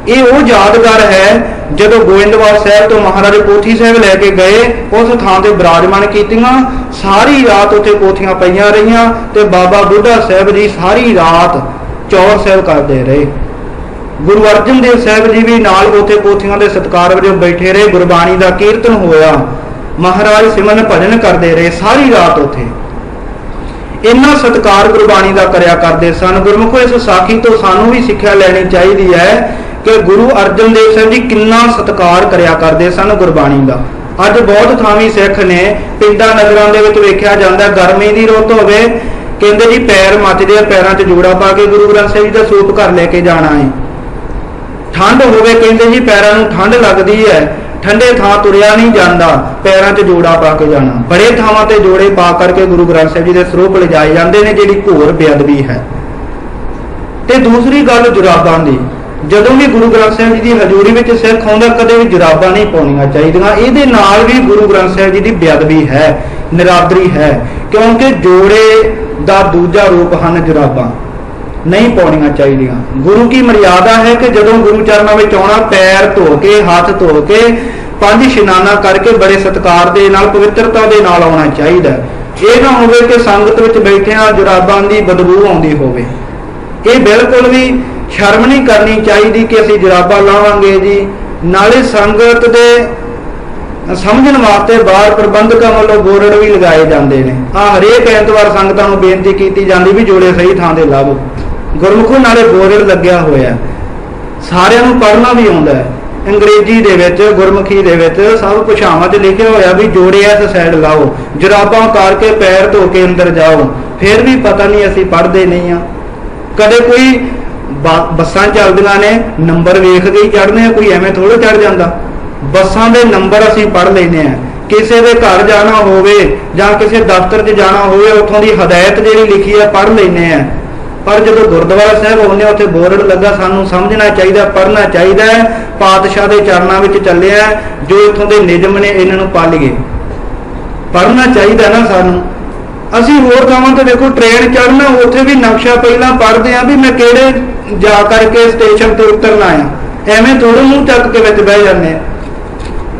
Speaker 1: ਇਹ ਉਹ ਯਾਦਗਾਰ ਹੈ ਜਦੋਂ ਗੋਇੰਦਵਾਲ ਸਾਹਿਬ ਤੋਂ ਮਹਾਰਾਜ ਪੋਥੀ ਸਾਹਿਬ ਲੈ ਕੇ ਗਏ, ਉਸ ਥਾਂ ਤੇ ਬਿਰਾਜਮਾਨ ਕੀਤੀਆਂ। ਸਾਰੀ ਰਾਤ ਉੱਥੇ ਪੋਥੀਆਂ ਪਈਆਂ ਰਹੀਆਂ ਤੇ ਬਾਬਾ ਬੁੱਢਾ ਸਾਹਿਬ ਜੀ ਸਾਰੀ ਰਾਤ ਚੌਰ ਸਾਹਿਬ ਕਰਦੇ ਰਹੇ। ਗੁਰੂ ਅਰਜਨ ਦੇਵ ਸਾਹਿਬ ਜੀ ਵੀ ਨਾਲ ਉੱਥੇ ਪੋਥੀਆਂ ਦੇ ਸਤਿਕਾਰ ਵਜੋਂ ਬੈਠੇ ਰਹੇ। ਗੁਰਬਾਣੀ ਦਾ ਕੀਰਤਨ ਹੋਇਆ, ਮਹਾਰਾਜ ਸਿਮਰਨ ਭਜਨ ਕਰਦੇ ਰਹੇ ਸਾਰੀ ਰਾਤ ਉੱਥੇ। ਇੰਨਾ ਸਤਿਕਾਰ ਗੁਰਬਾਣੀ ਦਾ ਕਰਿਆ ਕਰਦੇ ਸਨ। ਗੁਰਮੁਖੋ, ਇਸ ਸਾਖੀ ਤੋਂ ਸਾਨੂੰ ਵੀ ਸਿੱਖਿਆ ਲੈਣੀ ਚਾਹੀਦੀ ਹੈ ਕਿ ਗੁਰੂ ਅਰਜਨ ਦੇਵ ਸਾਹਿਬ ਜੀ ਕਿੰਨਾ ਸਤਿਕਾਰ ਕਰਿਆ ਕਰਦੇ ਸਨ ਗੁਰਬਾਣੀ ਦਾ। ਅੱਜ ਬਹੁਤ ਥਾਵੀਂ ਸਿੱਖ ਨੇ, ਪਿੰਡਾਂ ਨਗਰਾਂ ਦੇ ਵਿੱਚ ਵੇਖਿਆ ਜਾਂਦਾ, ਗਰਮੀ ਦੀ ਰੁੱਤ ਹੋਵੇ, ਕਹਿੰਦੇ ਜੀ ਪੈਰ ਮੱਚਦੇ ਆ, ਪੈਰਾਂ 'ਚ ਜੋੜਾ ਪਾ ਕੇ ਗੁਰੂ ਗ੍ਰੰਥ ਸਾਹਿਬ ਜੀ ਦਾ ਸਰੂਪ ਘਰ ਲੈ ਕੇ ਜਾਣਾ ਹੈ। ਠੰਡ ਹੋਵੇ, ਕਹਿੰਦੇ ਜੀ ਪੈਰਾਂ ਨੂੰ ਠੰਡ ਲੱਗਦੀ ਹੈ, ਠੰਡੇ ਥਾਂ ਤੁਰਿਆ ਨਹੀਂ ਜਾਂਦਾ, ਪੈਰਾਂ 'ਚ ਜੋੜਾ ਪਾ ਕੇ ਜਾਣਾ। ਬੜੇ ਥਾਵਾਂ ਤੇ ਜੋੜੇ ਪਾ ਕਰਕੇ ਗੁਰੂ ਗ੍ਰੰਥ ਸਾਹਿਬ ਜੀ ਦੇ ਸਰੂਪ ਲਿਜਾਏ ਜਾਂਦੇ ਨੇ, ਜਿਹੜੀ ਘੋਰ ਬੇਅਦਬੀ ਹੈ। ਤੇ ਦੂਸਰੀ ਗੱਲ ਜੁਰਾਬਾਂ ਦੀ, ਜਦੋਂ ਵੀ ਗੁਰੂ ਗ੍ਰੰਥ ਸਾਹਿਬ ਜੀ ਦੀ ਹਜ਼ੂਰੀ ਵਿੱਚ ਸਿੱਖ ਆਉਂਦਾ, ਕਦੇ ਵੀ ਜੁਰਾਬਾਂ ਨਹੀਂ ਪਾਉਣੀਆਂ ਚਾਹੀਦੀਆਂ। ਇਹਦੇ ਨਾਲ ਵੀ ਗੁਰੂ ਗ੍ਰੰਥ ਸਾਹਿਬ ਜੀ ਦੀ ਬੇਅਦਬੀ ਹੈ, ਨਿਰਾਦਰੀ ਹੈ, ਕਿਉਂਕਿ ਜੋੜੇ ਦਾ ਦੂਜਾ ਰੂਪ ਹਨ ਜੁਰਾਬਾਂ। ਨਹੀਂ ਪਾਉਣੀਆਂ ਚਾਹੀਦੀਆਂ। ਗੁਰੂ ਕੀ ਮਰਿਆਦਾ ਹੈ ਕਿ ਜਦੋਂ ਗੁਰੂ ਚਰਨਾਂ ਵਿੱਚ ਆਉਣਾ, ਪੈਰ ਧੋ ਕੇ, ਹੱਥ ਧੋ ਕੇ, 5 ਇਸ਼ਨਾਨਾਂ ਕਰਕੇ ਬੜੇ ਸਤਿਕਾਰ ਦੇ ਨਾਲ, ਪਵਿੱਤਰਤਾ ਦੇ ਨਾਲ ਆਉਣਾ ਚਾਹੀਦਾ। ਇਹ ਨਾ ਹੋਵੇ ਕਿ ਸੰਗਤ ਵਿੱਚ ਬੈਠਿਆਂ ਜੁਰਾਬਾਂ ਦੀ ਬਦਬੂ ਆਉਂਦੀ ਹੋਵੇ। ਇਹ ਬਿਲਕੁਲ ਵੀ ਸ਼ਰਮ ਨਹੀਂ ਕਰਨੀ ਚਾਹੀਦੀ ਕਿ ਅਸੀਂ ਜੁਰਾਬਾਂ ਲਾਵਾਂਗੇ ਜੀ। ਨਾਲੇ ਸੰਗਤ ਦੇ ਸਮਝਣ ਵਾਸਤੇ ਬਾਹਰ ਪ੍ਰਬੰਧਕਾਂ ਵੱਲੋਂ ਬੋਰਡ ਵੀ ਲਗਾਏ ਜਾਂਦੇ ਨੇ। ਹਰੇਕ ਐਤਵਾਰ ਸੰਗਤਾਂ ਨੂੰ ਬੇਨਤੀ ਕੀਤੀ ਜਾਂਦੀ ਵੀ ਜੋੜੇ ਸਹੀ ਥਾਂ ਤੇ ਲਾਵੋ। ਗੁਰਮੁਖੋ, ਨਾਲੇ ਬੋਰਡ ਲੱਗਿਆ ਹੋਇਆ, ਸਾਰਿਆਂ ਨੂੰ ਪੜ੍ਹਨਾ ਵੀ ਆਉਂਦਾ ਹੈ। ਅੰਗਰੇਜ਼ੀ ਦੇ ਵਿੱਚ, ਗੁਰਮੁਖੀ ਦੇ ਵਿੱਚ ਸਭ ਭਾਸ਼ਾਵਾਂ 'ਚ ਲਿਖਿਆ ਹੋਇਆ ਵੀ ਜੋੜੇ ਇਸ ਸਾਈਡ ਲਾਓ, ਜੁਰਾਬਾਂ ਉਤਾਰ ਕੇ ਪੈਰ ਧੋ ਕੇ ਅੰਦਰ ਜਾਓ। ਫਿਰ ਵੀ ਪਤਾ ਨਹੀਂ, ਅਸੀਂ ਪੜ੍ਹਦੇ ਨਹੀਂ ਆ। ਕਦੇ ਕੋਈ ਬੱਸਾਂ ਚੱਲਦੀਆਂ ਨੇ, ਨੰਬਰ ਵੇਖ ਕੇ ਹੀ ਚੜ੍ਹਨੇ ਆ, ਕੋਈ ਐਵੇਂ ਥੋੜ੍ਹਾ ਚੜ੍ਹ ਜਾਂਦਾ। ਬੱਸਾਂ ਦੇ ਨੰਬਰ ਅਸੀਂ ਪੜ੍ਹ ਲੈਂਦੇ ਆ। ਕਿਸੇ ਦੇ ਘਰ ਜਾਣਾ ਹੋਵੇ ਜਾਂ ਕਿਸੇ ਦਫ਼ਤਰ 'ਚ ਜਾਣਾ ਹੋਵੇ, ਉੱਥੋਂ ਦੀ ਹਦਾਇਤ ਜਿਹੜੀ ਲਿਖੀ ਆ ਪੜ੍ਹ ਲੈਂਦੇ ਆ। ਪਰ ਜਦੋਂ ਗੁਰਦੁਆਰਾ ਸਾਹਿਬ ਆਉਂਦੇ, ਉੱਥੇ ਬੋਰਡ ਲੱਗਾ, ਸਾਨੂੰ ਸਮਝਣਾ ਚਾਹੀਦਾ, ਪੜ੍ਹਨਾ ਚਾਹੀਦਾ ਹੈ। ਪਾਤਸ਼ਾਹ ਦੇ ਚਰਨਾਂ ਵਿੱਚ ਚੱਲੇ ਆ, ਜੋ ਇੱਥੋਂ ਦੇ ਨਿਯਮ ਨੇ ਇਹਨਾਂ ਨੂੰ ਪਾਲੀਏ। ਪੜ੍ਹਨਾ ਚਾਹੀਦਾ ਨਾ ਸਾਨੂੰ। ਅਸੀਂ ਹੋਰ ਥਾਵਾਂ ਤੇ ਦੇਖੋ, ਟ੍ਰੇਨ ਚੜ੍ਹਨਾ, ਉੱਥੇ ਵੀ ਨਕਸ਼ਾ ਪਹਿਲਾਂ ਪੜ੍ਹਦੇ ਆ ਵੀ ਮੈਂ ਕਿਹੜੇ ਜਾ ਕਰਕੇ ਸਟੇਸ਼ਨ ਤੇ ਉਤਰਨਾ ਆ। ਐਵੇਂ ਥੋੜ੍ਹੇ ਮੂੰਹ ਚੱਕ ਕੇ ਵਿੱਚ ਬਹਿ ਜਾਂਦੇ ਆ।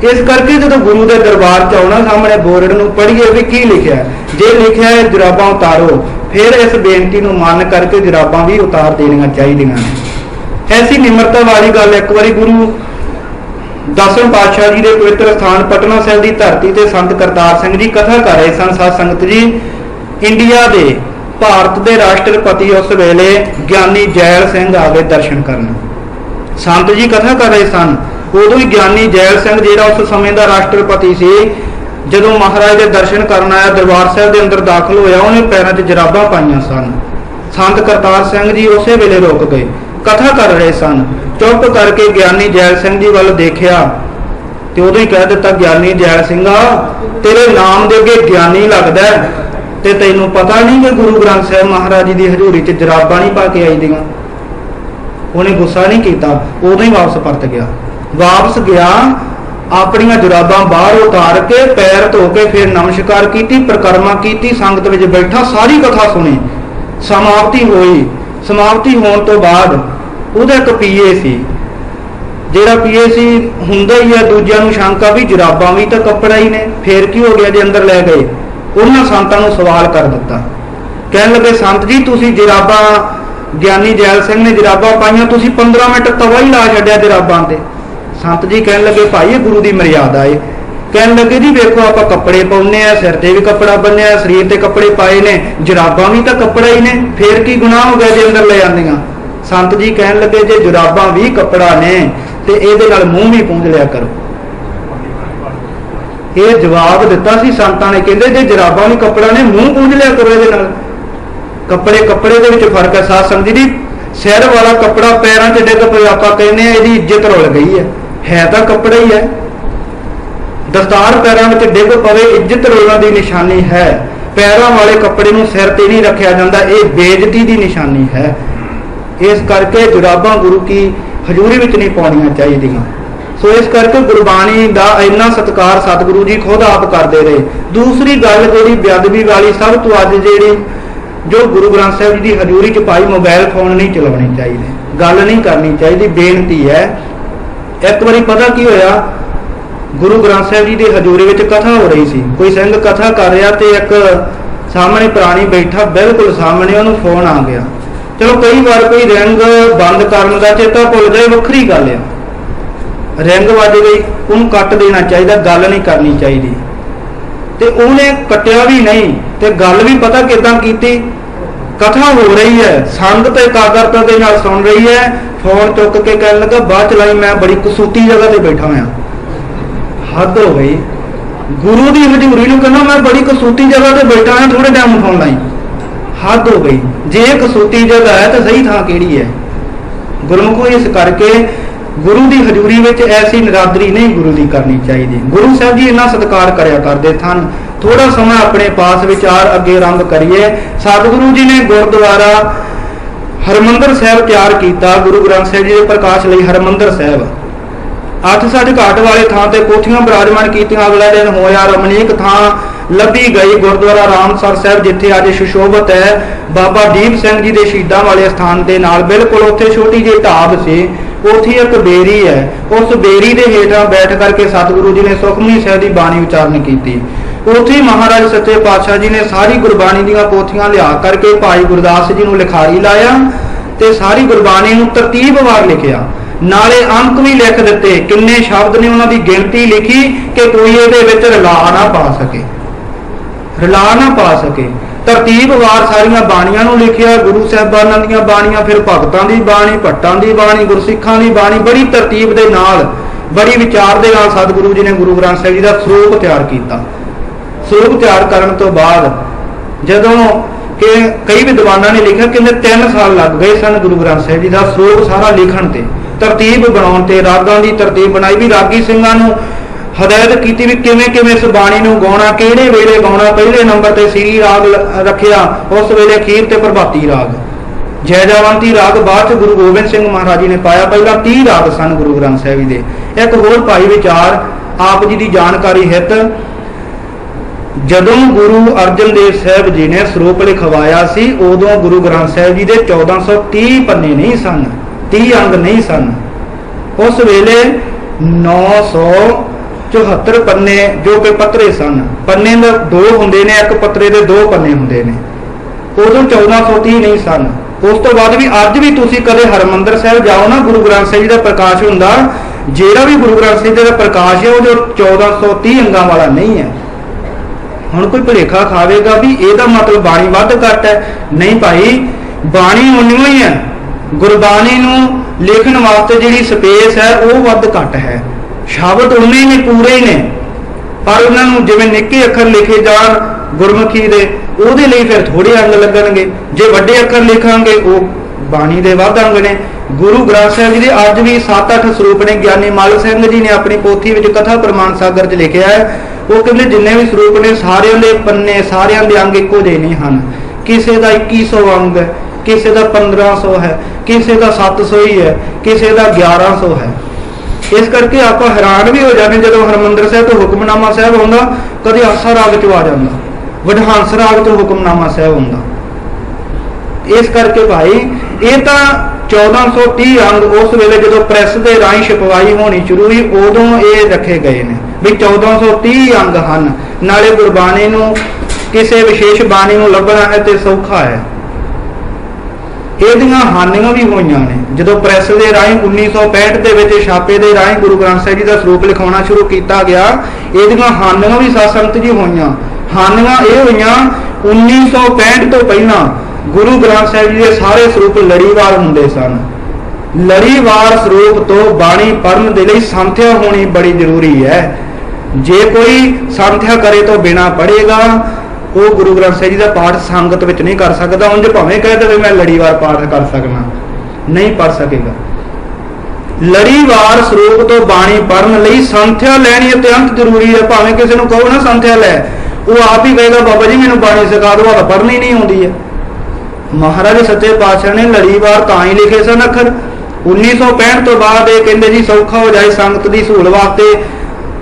Speaker 1: इस करके जो गुरु के दरबार च आना सामने बोर्ड नूं पढ़िए भी की लिखा है। जे लिखा है जुराबां उतारो, फिर इस बेनती नूं मन करके जुराबां भी उतार देनियां चाहिदियां ने। ऐसी निमरता वाली गल एक बारी गुरु दसवें पातशाह जी के पवित्र स्थान पटना साहिब की धरती से संत करतार सिंह जी कथा कर रहे सन। साध संगत जी, इंडिया के भारत के राष्ट्रपति उस वेले ज्ञानी जैल सिंह आ गए दर्शन करन। संत जी कथा कर रहे सन, उदों ही ज्ञानी जैल सिंह जिहड़ा उस समय का राष्ट्रपति से जदों महाराज के दर्शन करन आया, दरबार साहिब के अंदर दाखिल होया, उन्हें पैरों 'च जराबां पाईयां सन। संत करतार सिंह जी उस वेले रुक गए, कथा कर रहे सन। चुप करके ज्ञानी जैल सिंह जी वाल देखिया तो उदों ही कह दिता, ज्ञानी जैल सिंघा, तेरे नाम दे अगे ज्ञानी लगदा है ते तैनूं पता नहीं कि गुरु ग्रंथ साहिब महाराज जी की हजूरी च जराबां नहीं पा के आई दियां। उन्हें गुस्सा नहीं किया, उदों ही वापस परत गया। वापस गया, अपनियां जुराबां बाहर उतार के पैर धो के फिर नमस्कार की, परिक्रमा की, संगत में बैठा सारी कथा सुनी। समाप्ति हुई। समाप्ति होने तो बाद उहदा एक पीए सी, जिहड़ा पीए सी हुंदा ही है, दूजिਆਂ ਨੂੰ शंका भी जुराबां भी तो कपड़ा ही ने, फिर की हो गया जे अंदर लै गए। उन्होंने संतां नूं सवाल कर दिता, कहन लगे, संत जी तुसीं जुराबां, ज्ञानी जैल सिंह ने जुराबां पाईयां, तुसीं 15 मिनट तवा ही ला छड्डिया जुराबां ते। संत जी कहन लगे, भाई गुरु की मर्यादा है। कहन लगे, जी वेखो आपां कपड़े पाउने आ, सिर ते भी कपड़ा बन्निया, शरीर ते कपड़े पाए ने, जुराबां भी तो कपड़ा ही ने, फिर की गुनाह हो गया जे अंदर ले आंदियां। संत जी कहन लगे, जे जुराबां भी कपड़ा ने ते इहदे नाल मूँह भी पूंझ लिया करो। ये जवाब दिता सी संतां ने, कहंदे जे जुराबां भी कपड़ा ने, मूँह पूंझ लिया करो इहदे नाल। कपड़े कपड़े दे विच फर्क है। साध संगत जी, सिर वाला कपड़ा पैरों 'च डिग पए, आपां कहने इहदी इज्जत रुल गई है तो कपड़ा ही है। दस्तार पैरों में डिग पवे, इज्जत रुलण की निशानी है। पैरों वाले कपड़े नूं सिर ते नहीं रखा जाता, ये बेइज्जती की निशानी है। इस करके जुराबां गुरु की हजूरी में नहीं पाउणियां चाहिदियां। सो इस करके गुरबाणी का इन्ना सत्कार सतगुरु जी खुद आप करते रहे। दूसरी गल जी बेअदबी वाली, सब तो अज जी जो गुरु ग्रंथ साहिब जी की हजूरी च पाई मोबाइल फोन नहीं चलाने चाहिए, गल नहीं करनी चाहिए। बेनती है, एक बारी पता की होया, गुरु ग्रंथ साहिब जी की हजूरी में कथा हो रही सी, कोई सिंह कथा कर रहा तो एक सामने प्राणी बैठा, बिल्कुल सामने उन्होंने फोन आ गया। चलो कई बार कोई रिंग बंद करने का चेता भुल जाए, वक्री गल है। रिंग वज गई, उन्होंने कट देना चाहिए, गल नहीं करनी चाहिए। तो उन्हें कटिया भी नहीं, तो गल भी पता किदां कीती। कथा हो रही है, संगत एकाग्रता के नाल सुन रही है, फोन चुक के कहने लगा, बाद चलाई मैं बड़ी कसूती जगह पर बैठा हुआ। हद हो गई। गुरु की हजूरी नूं कहना मैं बड़ी कसूती जगह पर बैठा हाँ, थोड़े टाइम फोन लाई। हद हो गई। जे कसूती जगह है तो सही थां किहड़ी है। गुरमुखो इस करके गुरु की हजूरी में ऐसी निरादरी नहीं गुरु की करनी चाहिए। गुरु साहब जी इन्ना सत्कार करया करते सन। थोड़ा समय अपने पास विचार अगे आरंभ करिए। सतगुरु जी ने गुरुद्वारा हरमंदर साहब तैयार किया, गुरु ग्रंथ साहिब जी के प्रकाश लई हरमंदर साहब 8-7 घाट वाले थां ते कोठियां बराजमान कीतियां। अगला दिन होया रमणीक थां लभी गई गुरुद्वारा रामसर साहब, जिथे अज सुशोभित है बाबा दीप सिंह जी के शहीदां वाले स्थान के नाल बिल्कुल उत्थे छोटी जी ढाब से, उत्थे एक बेरी है। उस बेरी के हेठां बैठ करके सतगुरु जी ने सुखमनी साहिब की बाणी उचारण की। उत्थे महाराज सच्चे पातशाह जी ने सारी गुरबाणी दीयां पोथियां लिया करके भाई गुरदास जी नूं लिखारी लाया ते सारी गुरबाणी नूं तरतीबवार लिखिया, नाले अंक भी लिख दिते, किन्ने शब्द ने उन्हां दी गिनती लिखी कि कोई इहदे विच रला ना पा सके, रला ना पा सके। तरतीबवार सारियां बाणियां नूं लिखिया, गुरु साहिबानां दीयां बाणियां, फिर भगतां दी बाणी, भट्टां दी बाणी, गुरसिखां दी बाणी, बड़ी तरतीब दे नाल, बड़ी विचार दे नाल सतगुरु जी ने गुरु ग्रंथ साहिब जी दा सरूप तैयार कीता। सरूप तैयार करन तो बाद जदों कि कई विद्वानां ने लिखा कि 3 साल लग गए सन गुरु ग्रंथ साहिब जी दा सरूप सारा लिखण ते, तरतीब बनाउण ते, रागां दी तरतीब बनाई भी रागी ਸਿੰਘਾਂ ਨੂੰ हदायत की भी किवें किवें इस बाणी नूं गाउणा, किहड़े वेले गाउणा। पहले नंबर ते सीरी राग रखिया, उस वेले अखीर ते प्रभाती राग, जयजावंती राग बाद च गुरु गोबिंद सिंह महाराज जी ने पाया। पहला 30 राग सन गुरु ग्रंथ साहिब जी दे। एक होर भाई विचार आप जी की जानकारी हित, जदों गुरु अर्जन देव साहब जी ने सरूप लिखवाया सी, उदों गुरु ग्रंथ साहिब जी के 1430 पन्ने नहीं सन, 30 अंग नहीं सन। उस वेले 900 74 ਪੰਨੇ जो कि पत्रे सन। पन्ने दो होंदे ने, एक पत्रे दे 2 पन्ने होंदे ने। उदों 1430 नहीं सन। उस तो बाद भी अज भी तुसी कदे हरमंदर साहिब जाओ ना, गुरु ग्रंथ साहिब जी का प्रकाश हुंदा, जेड़ा भी गुरु ग्रंथ साहिब जी का प्रकाश है वो जो 1430 अंगां वाला नहीं है। हुण कोई भुलेखा खावेगा भी ਇਹਦਾ मतलब बाणी ਵੱਧ घट है, नहीं भाई, बाणी उन्नी ही है। गुरबाणी नूं लिखण वास्ते जिहड़ी स्पेस है वो वध घट है, शब्द उन्ने ही ने, पूरे ही ने, पर उन्होंने जिवें निक्के अखर लिखे जाण गुरमुखी दे ਉਹਦੇ ਲਈ फिर थोड़े अंग लगणगे, जे वड्डे अखर लिखांगे वो बाणी दे वध अंग ने। गुरु ग्रंथ साहिब जी दे अज भी 7-8 स्वरूप ने। ज्ञानी मल सिंह जी ने अपनी पोथी विच कथा प्रमाण सागर च लिखिया है, वो कहते जिन्ने भी स्वरूप ने सारिਆਂ ਦੇ पन्ने, सारिਆਂ ਦੇ अंग ਇੱਕੋ ਜਿਹੇ नहीं ਹਨ। किसी का 2100 अंग है, किसी का 1500 है, किसी का 700 ही है, किसी का 1100 है। इस करके आप हैरान भी हो जाते जो हरमंदर साहब तो हुक्मनामा साहब आउंदा, कदे आसा राग चो आ जाता, वडहांस राग तो हुक्मनामा साहब आउंदा। इस करके भाई ये तो 1430 अंग उस वेले जो प्रैस के राही छपवाई होनी शुरू हुई उदों ये रखे गए ने भी 1430 अंग हैं। नाले गुरबाणी नूं किसी विशेष बाणी नूं लभना है तो सौखा है। ਇਹਦੀਆਂ ਹਾਨੀਆਂ ਵੀ ਹੋਈਆਂ ਨੇ। ਜਦੋਂ ਪ੍ਰੈਸ ਦੇ ਰਾਹੀਂ 1965 ਦੇ ਵਿੱਚ ਛਾਪੇ ਦੇ ਰਾਹੀਂ ਗੁਰੂ ਗ੍ਰੰਥ ਸਾਹਿਬ ਜੀ ਦਾ ਸਰੂਪ ਲਿਖਾਉਣਾ ਸ਼ੁਰੂ ਕੀਤਾ ਗਿਆ, ਇਹਦੀਆਂ ਹਾਨੀਆਂ ਵੀ ਸਾਧ ਸੰਗਤ ਜੀ ਹੋਈਆਂ। ਹਾਨੀਆਂ ਇਹ ਹੋਈਆਂ 1965 ਤੋਂ ਪਹਿਲਾਂ ਗੁਰੂ ਗ੍ਰੰਥ ਸਾਹਿਬ ਜੀ ਦੇ ਸਾਰੇ ਸਰੂਪ ਲੜੀਵਾਰ ਹੁੰਦੇ ਸਨ। ਲੜੀਵਾਰ ਸਰੂਪ ਤੋਂ ਬਾਣੀ ਪੜ੍ਹਨ ਦੇ ਲਈ ਸੰਥਿਆ ਹੋਣੀ ਬੜੀ ਜ਼ਰੂਰੀ ਹੈ। ਜੇ ਕੋਈ ਸੰਥਿਆ करे तो बिना पढ़ेगा वो गुरु ग्रंथ साहिब जी का पाठ संगत में नहीं कर सकता। उंज भावें कह दे मैं लड़ीवार पाठ कर सकना, नहीं पढ़ सकेगा। लड़ीवार स्वरूप तो बाणी पढ़ने लई संथ्या लैनी अत्यंत जरूरी है। भावें किसी को कहो ना संथ्या लै, वो आप ही कहेगा बाबा जी मैनूं बाणी सिखा दो, तो पढ़नी नहीं आउंदी है। महाराज सच्चे पातशाह ने लड़ीवार तां ही लिखे सन अखर। 1965 तो बाद ये कहंदे जी सौखा हो जाए संगत की सहूलत वास्ते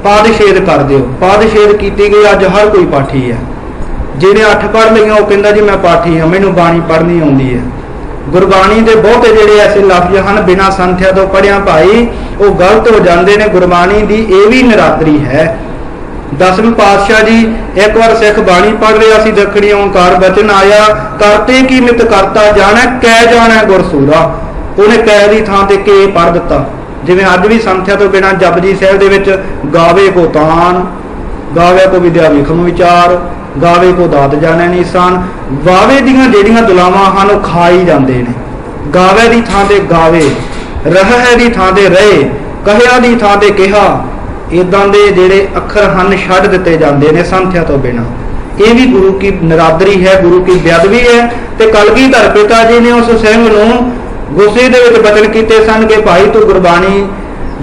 Speaker 1: पादछेद कर दिओ। पादछेद की गई, अज हर कोई पाठी है। जिन्हें 8 पढ़ लिया वो कहता जी मैं पाठी हाँ, मैनूं बाणी पढ़नी आउंदी है। गुरबाणी के बहुते जिहड़े ऐसे लफ्ज हैं बिना संथ्या तो पढ़िया भाई वो गलत हो जाते हैं। गुरबाणी की यह भी निरादरी है। 10वें पातशाह जी एक बार सिख बाणी पढ़ रहा सी, दखणी ओंकार बचन आया, करते की मित करता जाना कै जाना गुरसूरा। उन्हें कै की थां ते के पढ़ दिता। जिवें अज भी संथ्या तो बिना जपजी साहिब दे विच गावे को तान, गावे को विद्या विखम विचार, गावे को दात जाने निशान, वावे दियां जेड़ियां दुलावां हन वो खाई जांदे ने। गावे दी थां ते गावे, रह दी थां ते रहे, कहया दी थां ते कहा, इदां दे जेड़े अखर हन छड्ड दिते जांदे ने संथ्या तो बिना। ये भी गुरु की निरादरी है, गुरु की बेअदबी है। ते कलगीधर पिता जी ने उस सिंह नूं गुस्से दे विच बचन कीते सन कि भाई तू गुरबाणी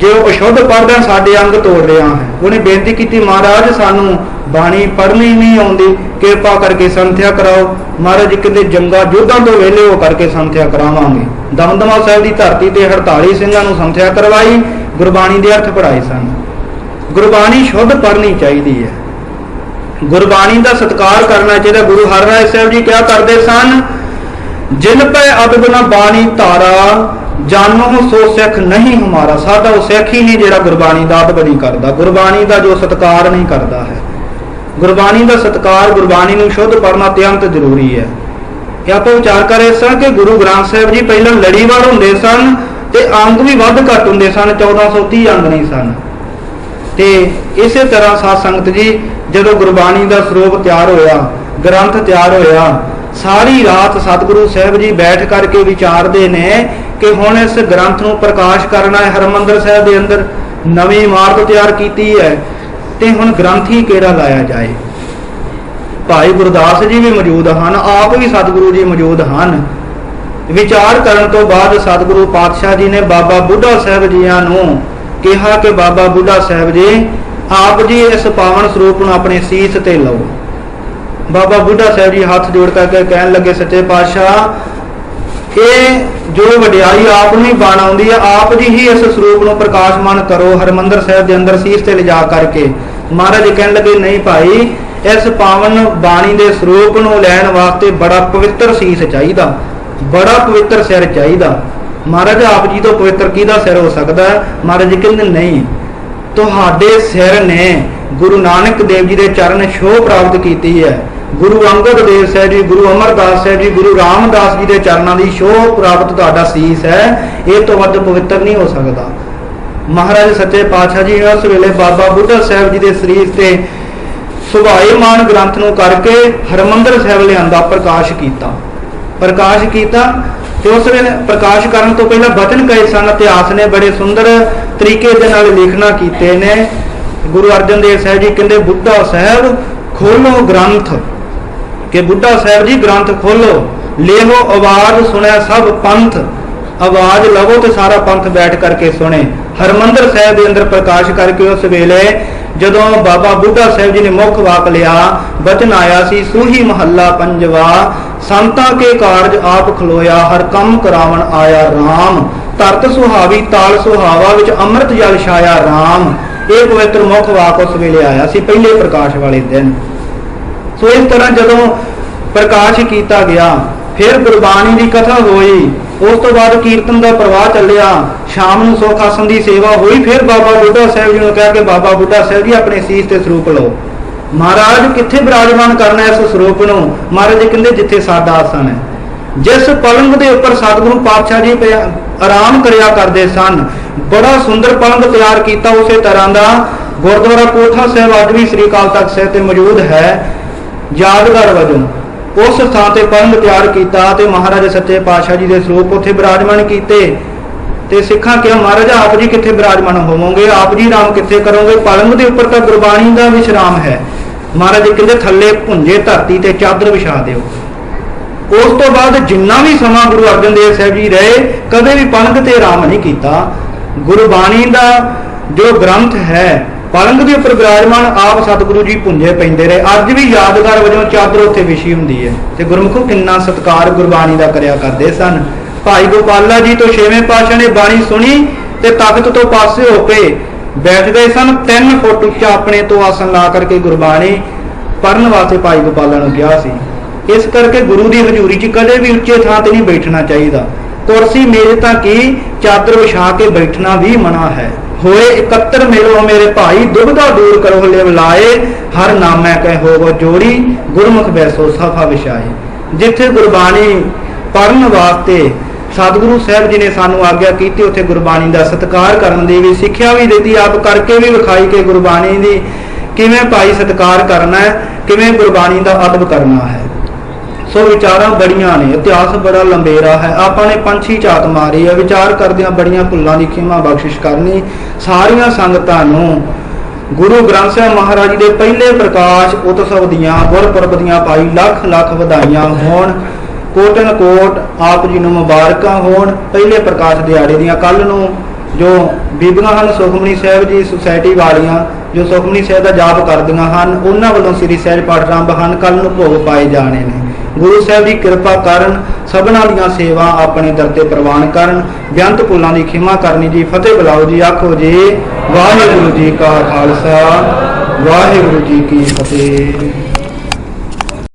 Speaker 1: जो अशुद्ध पढ़दा साडे अंग तोड़ रहा है। उन्हें बेनती की महाराज सानू बाणी पढ़नी नहीं आउंदी, किरपा करके संथ्या कराओ। महाराज कहते जंगा युद्धां तो वेले हो करके संथ्या करावांगे। दमदमा साहिब की धरती ते 48 सिंहां नूं संथ्या करवाई, गुरबाणी दे अर्थ पढ़ाए सन। गुरबाणी शुद्ध पढ़नी चाहिए है, गुरबाणी का सत्कार करना चाहिए। गुरु हरराय साहिब जी क्या करते सन, जिन पे अदब न बाणी धारा जानो सो सिख नहीं हमारा। साडा वो सिख ही नहीं जिहड़ा गुरबाणी का अदब नहीं करता, गुरबाणी का जो सत्कार नहीं करता है। गुरबाणी का सत्कार, गुरबाणी नूं शुद्ध पढ़ना अत्यंत जरूरी है। आप विचार कर रहे सन कि गुरु ग्रंथ साहिब जी पहले लड़ीवार होंदे सन ते अंग भी वध घट होंदे सन, 1430 अंग नहीं सन। ते इसे तरह साध संगत जी जदों गुरबाणी का सरूप तैयार होया, ग्रंथ तैयार होया, सारी रात सतगुरु साहिब जी बैठ करके विचारते ने कि हुण इस ग्रंथ नूं प्रकाश करना है। हरमंदर साहिब के अंदर नवी इमारत तैयार की है ते हुण ग्रंथ ही किहड़ा लाया जाए। भाई गुरदास जी भी मौजूद हैं, आप भी सतगुरु जी मौजूद हैं। विचार करने तो बाद सतगुरु पातशाह जी ने बाबा बुढ़ा साहिब जियां नूं कहा कि बाबा बुढ़ा साहिब जी आप जी इस पावन स्वरूप नूं अपने सीस ते लो। बाबा बुढ़ा साहिब जी हाथ जोड़ करके कहन लगे सच्चे पातशाह ये जो वडियाई आप ही बन आउंदी है, आप जी ही इस स्वरूप नूं प्रकाशमान करो हरमंदर साहिब के अंदर सीस ते लिजा करके। महाराज कहन लगे नहीं भाई, इस पावन बाणी के स्वरूप नूं लैण वास्ते बड़ा पवित्र सीस चाहिए, बड़ा पवित्र सिर चाहिए। महाराज आप जी तो पवित्र किहदा सिर हो सकता है? महाराज जी कहंदे नहीं, ਤੁਹਾਡੇ ਸਿਰ ਨੇ ਗੁਰੂ ਨਾਨਕ ਦੇਵ ਜੀ ਦੇ ਚਰਨ ਛੋਹ ਪ੍ਰਾਪਤ ਕੀਤੀ ਹੈ। ਗੁਰੂ ਅੰਗਦ ਦੇਵ ਸਾਹਿਬ ਜੀ, ਗੁਰੂ ਅਮਰਦਾਸ ਸਾਹਿਬ ਜੀ, ਗੁਰੂ ਰਾਮਦਾਸ ਜੀ ਦੇ ਚਰਨਾਂ ਦੀ ਛੋਹ ਪ੍ਰਾਪਤ ਤੁਹਾਡਾ ਸੀਸ ਹੈ। ਇਹ ਤੋਂ ਵੱਧ ਪਵਿੱਤਰ ਨਹੀਂ ਹੋ ਸਕਦਾ। ਮਹਾਰਾਜ ਸੱਚੇ ਪਾਤਸ਼ਾਹ ਜੀ ਨੇ ਉਸ ਵੇਲੇ ਬਾਬਾ ਬੁੱਢਾ ਸਾਹਿਬ ਜੀ ਦੇ ਸਰੀਰ ਤੇ ਸੁਭਾਏਮਾਨ ਗ੍ਰੰਥ ਨੂੰ ਕਰਕੇ ਹਰਿਮੰਦਰ ਸਾਹਿਬ ਲਿਆਂਦਾ, ਪ੍ਰਕਾਸ਼ ਕੀਤਾ ਤੇ ਉਸ ਵੇਲੇ ਪ੍ਰਕਾਸ਼ ਕਰਨ ਤੋਂ ਪਹਿਲਾਂ ਬਚਨ ਕਹੇ ਸਨ। ਇਤਿਹਾਸ ਨੇ ਬੜੇ ਸੁੰਦਰ ਤਰੀਕੇ ਦੇ ਨਾਲ ਲਿਖਣਾ ਕੀਤੇ ਨੇ। ਗੁਰੂ ਅਰਜਨ ਦੇਵ ਸਾਹਿਬ ਜੀ ਕਹਿੰਦੇ ਬੁੱਢਾ ਸਾਹਿਬ ਖੋਲੋ ਗ੍ਰੰਥ, ਕਿ ਬੁੱਢਾ ਸਾਹਿਬ ਜੀ ਗ੍ਰੰਥ ਖੋਲੋ, ਲੇਹੋ ਆਵਾਜ਼ ਸੁਣਿਆ ਸਭ ਪੰਥ, ਆਵਾਜ਼ ਲਵੋ ਤੇ ਸਾਰਾ ਪੰਥ ਬੈਠ ਕਰਕੇ ਸੁਣੇ। ਹਰਿਮੰਦਰ ਸਾਹਿਬ ਦੇ ਅੰਦਰ ਪ੍ਰਕਾਸ਼ ਕਰਕੇ ਉਸ ਵੇਲੇ ਜਦੋਂ ਬਾਬਾ ਬੁੱਢਾ ਸਾਹਿਬ ਜੀ ਨੇ ਮੁੱਖ ਵਾਕ ਲਿਆ, ਬਚਨ ਆਇਆ ਸੀ ਸੂਹੀ ਮਹੱਲਾ ਪੰਜਵਾ, ਸੰਤਾਂ ਕੇ ਕਾਰਜ ਆਪ ਖਲੋਇਆ, ਹਰ ਕੰਮ ਕਰਾਵਣ ਆਇਆ ਰਾਮ, ਧਰਤ ਸੁਹਾਵੀ ਤਾਲ ਸੁਹਾਵਾ, ਵਿੱਚ ਅੰਮ੍ਰਿਤ ਜਲ ਛਾਇਆ ਰਾਮ। ਇਹ ਪਵਿੱਤਰ ਮੁੱਖ ਵਾਕ ਉਸ ਵੇਲੇ ਆਇਆ ਸੀ ਪਹਿਲੇ ਪ੍ਰਕਾਸ਼ ਵਾਲੇ ਦਿਨ। ਸੋ ਇਸ ਤਰ੍ਹਾਂ ਜਦੋਂ ਪ੍ਰਕਾਸ਼ ਕੀਤਾ ਗਿਆ, ਫਿਰ ਗੁਰਬਾਣੀ ਦੀ ਕਥਾ ਹੋਈ, ਉਸ ਤੋਂ ਬਾਅਦ ਕੀਰਤਨ ਦਾ ਪ੍ਰਵਾਹ ਚੱਲਿਆ, ਸ਼ਾਮ ਨੂੰ ਸੁਖ ਆਸਣ ਦੀ ਸੇਵਾ ਹੋਈ। ਫਿਰ ਬਾਬਾ ਬੁੱਢਾ ਸਾਹਿਬ ਜੀ ਨੂੰ ਕਿਹਾ ਕਿ ਬਾਬਾ ਬੁੱਢਾ ਸਾਹਿਬ ਜੀ ਆਪਣੇ ਸੀਸ ਤੇ ਸਰੂਪ ਲਓ। ਮਹਾਰਾਜ ਕਿੱਥੇ ਬਿਰਾਜਮਾਨ ਕਰਨਾ ਇਸ ਸਰੂਪ ਨੂੰ? ਮਹਾਰਾਜ ਜੀ ਕਹਿੰਦੇ ਜਿੱਥੇ ਸਾਡਾ ਆਸਣ ਹੈ। ਜਿਸ ਪਲੰਗ ਦੇ ਉੱਪਰ ਸਤਿਗੁਰੂ ਪਾਤਸ਼ਾਹ ਜੀ ਆਰਾਮ ਕਰਿਆ ਕਰਦੇ ਸਨ, ਬੜਾ ਸੁੰਦਰ ਪਲੰਗ ਤਿਆਰ ਕੀਤਾ। ਉਸੇ ਤਰ੍ਹਾਂ ਦਾ ਗੁਰਦੁਆਰਾ ਕੋਠਾ ਸਾਹਿਬ ਅੱਜ ਵੀ ਸ੍ਰੀ ਅਕਾਲ ਤਖਤ ਸਾਹਿਬ ਤੇ ਮੌਜੂਦ ਹੈ, ਯਾਦਗਾਰ ਵਜੋਂ। ਉਸ ਥਾਂ ਤੇ ਪਲੰਗ ਤਿਆਰ ਕੀਤਾ ਤੇ ਮਹਾਰਾਜ ਸੱਚੇ ਪਾਤਸ਼ਾਹ ਜੀ ਦੇ ਸਰੂਪ ਉੱਥੇ ਬਿਰਾਜਮਾਨ ਕੀਤੇ। ਤੇ ਸਿੱਖਾਂ ਕਿਹਾ ਮਹਾਰਾਜ ਆਪ ਜੀ ਕਿੱਥੇ ਬਿਰਾਜਮਾਨ ਹੋਵੋਗੇ, ਆਪ ਜੀ ਆਰਾਮ ਕਿੱਥੇ ਕਰੋਗੇ? ਪਲੰਗ ਦੇ ਉੱਪਰ ਤਾਂ ਗੁਰਬਾਣੀ ਦਾ ਵਿਸ਼ਰਾਮ ਹੈ। ਮਹਾਰਾਜ ਜੀ ਕਹਿੰਦੇ ਥੱਲੇ ਭੁੰਜੇ ਧਰਤੀ ਤੇ ਚਾਦਰ ਵਿਛਾ ਦਿਓ। ਉਸ ਤੋਂ ਬਾਅਦ ਜਿੰਨਾ ਵੀ ਸਮਾਂ ਗੁਰੂ ਅਰਜਨ ਦੇਵ ਸਾਹਿਬ ਜੀ ਰਹੇ, ਕਦੇ ਵੀ ਪਲੰਗ ਤੇ ਆਰਾਮ ਨਹੀਂ ਕੀਤਾ। ਗੁਰਬਾਣੀ ਦਾ ਜੋ ਗ੍ਰੰਥ ਹੈ ਪਲੰਗ ਦੇ ਉੱਪਰ ਬਿਰਾਜਮਾਨ, ਆਪ ਸਤਿਗੁਰੂ ਜੀ ਭੁੰਜੇ ਪੈਂਦੇ ਰਹੇ। ਅੱਜ ਵੀ ਯਾਦਗਾਰ ਵਜੋਂ ਚਾਦਰ ਉੱਥੇ ਵਿਛੀ ਹੁੰਦੀ ਹੈ। ਤੇ ਗੁਰਮੁਖੋ ਕਿੰਨਾ ਸਤਿਕਾਰ ਗੁਰਬਾਣੀ ਦਾ ਕਰਿਆ ਕਰਦੇ ਸਨ। ਭਾਈ ਗੋਪਾਲਾ ਜੀ ਤੋਂ ਛੇਵੇਂ ਪਾਤਸ਼ਾਹ ਨੇ ਬਾਣੀ ਸੁਣੀ ਤੇ ਤਖਤ ਤੋਂ ਪਾਸੇ ਹੋ ਕੇ ਬੈਠ ਗਏ ਸਨ। 3 ਫੁੱਟ ਉੱਚਾ ਆਪਣੇ ਤੋਂ ਆਸਣ ਲਾ ਕਰਕੇ ਗੁਰਬਾਣੀ ਪੜ੍ਹਨ ਵਾਸਤੇ ਭਾਈ ਗੋਪਾਲਾ ਨੂੰ ਕਿਹਾ ਸੀ। ਇਸ ਕਰਕੇ ਗੁਰੂ ਦੀ ਹਜ਼ੂਰੀ 'ਚ ਕਦੇ ਵੀ ਉੱਚੇ ਥਾਂ ਤੇ ਨਹੀਂ ਬੈਠਣਾ ਚਾਹੀਦਾ। ਕੁਰਸੀ ਮੇਜ਼ ਤਾਂ ਕੀ, ਚਾਦਰ ਵਿਛਾ ਕੇ ਬੈਠਣਾ ਵੀ ਮਨਾ ਹੈ। ਹੋਏ ਇਕੱਤਰ ਮਿਲੋ ਮੇਰੇ ਭਾਈ, ਦੁਬਦਾ ਦੂਰ ਕਰੋ ਲਿਵ ਲਾਏ, ਹਰ ਨਾਮੈ ਕਹਿ ਹੋਵੋ ਜੋੜੀ, ਗੁਰਮੁਖ ਬੈਸੋ ਸਫਾ ਵਿਛਾਏ। ਜਿੱਥੇ ਗੁਰਬਾਣੀ ਪੜ੍ਹਨ ਵਾਸਤੇ ਸਤਿਗੁਰੂ ਸਾਹਿਬ ਜੀ ਨੇ ਸਾਨੂੰ ਆਗਿਆ ਕੀਤੀ, ਉੱਥੇ ਗੁਰਬਾਣੀ ਦਾ ਸਤਿਕਾਰ ਕਰਨ ਦੀ ਵੀ ਸਿੱਖਿਆ ਵੀ ਦਿੱਤੀ, ਆਪ ਕਰਕੇ ਵੀ ਵਿਖਾਈ ਕਿ ਗੁਰਬਾਣੀ ਦੀ ਕਿਵੇਂ ਭਾਈ ਸਤਿਕਾਰ ਕਰਨਾ ਹੈ, ਕਿਵੇਂ ਗੁਰਬਾਣੀ ਦਾ ਅਦਬ ਕਰਨਾ ਹੈ। ਸੋ ਵਿਚਾਰਾਂ ਬੜੀਆਂ ਨੇ, ਇਤਿਹਾਸ ਬੜਾ ਲੰਬੇਰਾ ਹੈ। ਆਪਾਂ ਨੇ ਪੰਛੀ ਝਾਤ ਮਾਰੀ ਹੈ, ਵਿਚਾਰ ਕਰਦਿਆਂ ਬੜੀਆਂ ਭੁੱਲਾਂ ਦੀ ਖਿਮਾ ਬਖਸ਼ਿਸ਼ ਕਰਨੀ। ਸਾਰੀਆਂ ਸੰਗਤਾਂ ਨੂੰ ਗੁਰੂ ਗ੍ਰੰਥ ਸਾਹਿਬ ਮਹਾਰਾਜ ਜੀ ਦੇ ਪਹਿਲੇ ਪ੍ਰਕਾਸ਼ ਉਤਸਵ ਦੀਆਂ, ਗੁਰਪੁਰਬ ਦੀਆਂ ਭਾਈ ਲੱਖ ਲੱਖ ਵਧਾਈਆਂ ਹੋਣ। ਕੋਟਨ ਕੋਟ ਆਪ ਜੀ ਨੂੰ ਮੁਬਾਰਕਾਂ ਹੋਣ। ਪਹਿਲੇ ਪ੍ਰਕਾਸ਼ ਦਿਹਾੜੇ ਦੀਆਂ ਕੱਲ ਨੂੰ ਜੋ ਬੀਬੀਆਂ ਹਨ ਸੁਖਮਨੀ ਸਾਹਿਬ ਜੀ ਸੁਸਾਇਟੀ ਵਾਲੀਆਂ, ਜੋ ਸੁਖਮਨੀ ਸਾਹਿਬ ਦਾ ਜਾਪ ਕਰਦੀਆਂ ਹਨ, ਉਹਨਾਂ ਵੱਲੋਂ ਸ੍ਰੀ ਸਹਿਜ ਪਾਠ ਆਰੰਭ ਹਨ। ਕੱਲ ਨੂੰ ਭੋਗ ਪਾਏ ਜਾਣੇ ਨੇ। ਗੁਰੂ ਸਾਹਿਬ ਦੀ ਕਿਰਪਾ ਕਰਨ, ਸਭਨਾਂ ਦੀਆਂ ਸੇਵਾ ਆਪਣੇ ਦਰ ਤੇ ਪ੍ਰਵਾਨ ਕਰਨ। ਬੇਅੰਤ ਭੁੱਲਾਂ ਦੀ ਖਿਮਾ ਕਰਨੀ ਜੀ। ਫਤਿਹ ਬੁਲਾਓ ਜੀ, ਆਖੋ ਜੀ ਵਾਹਿਗੁਰੂ ਜੀ ਕਾ ਖਾਲਸਾ, ਵਾਹਿਗੁਰੂ ਜੀ ਕੀ ਫਤਿਹ।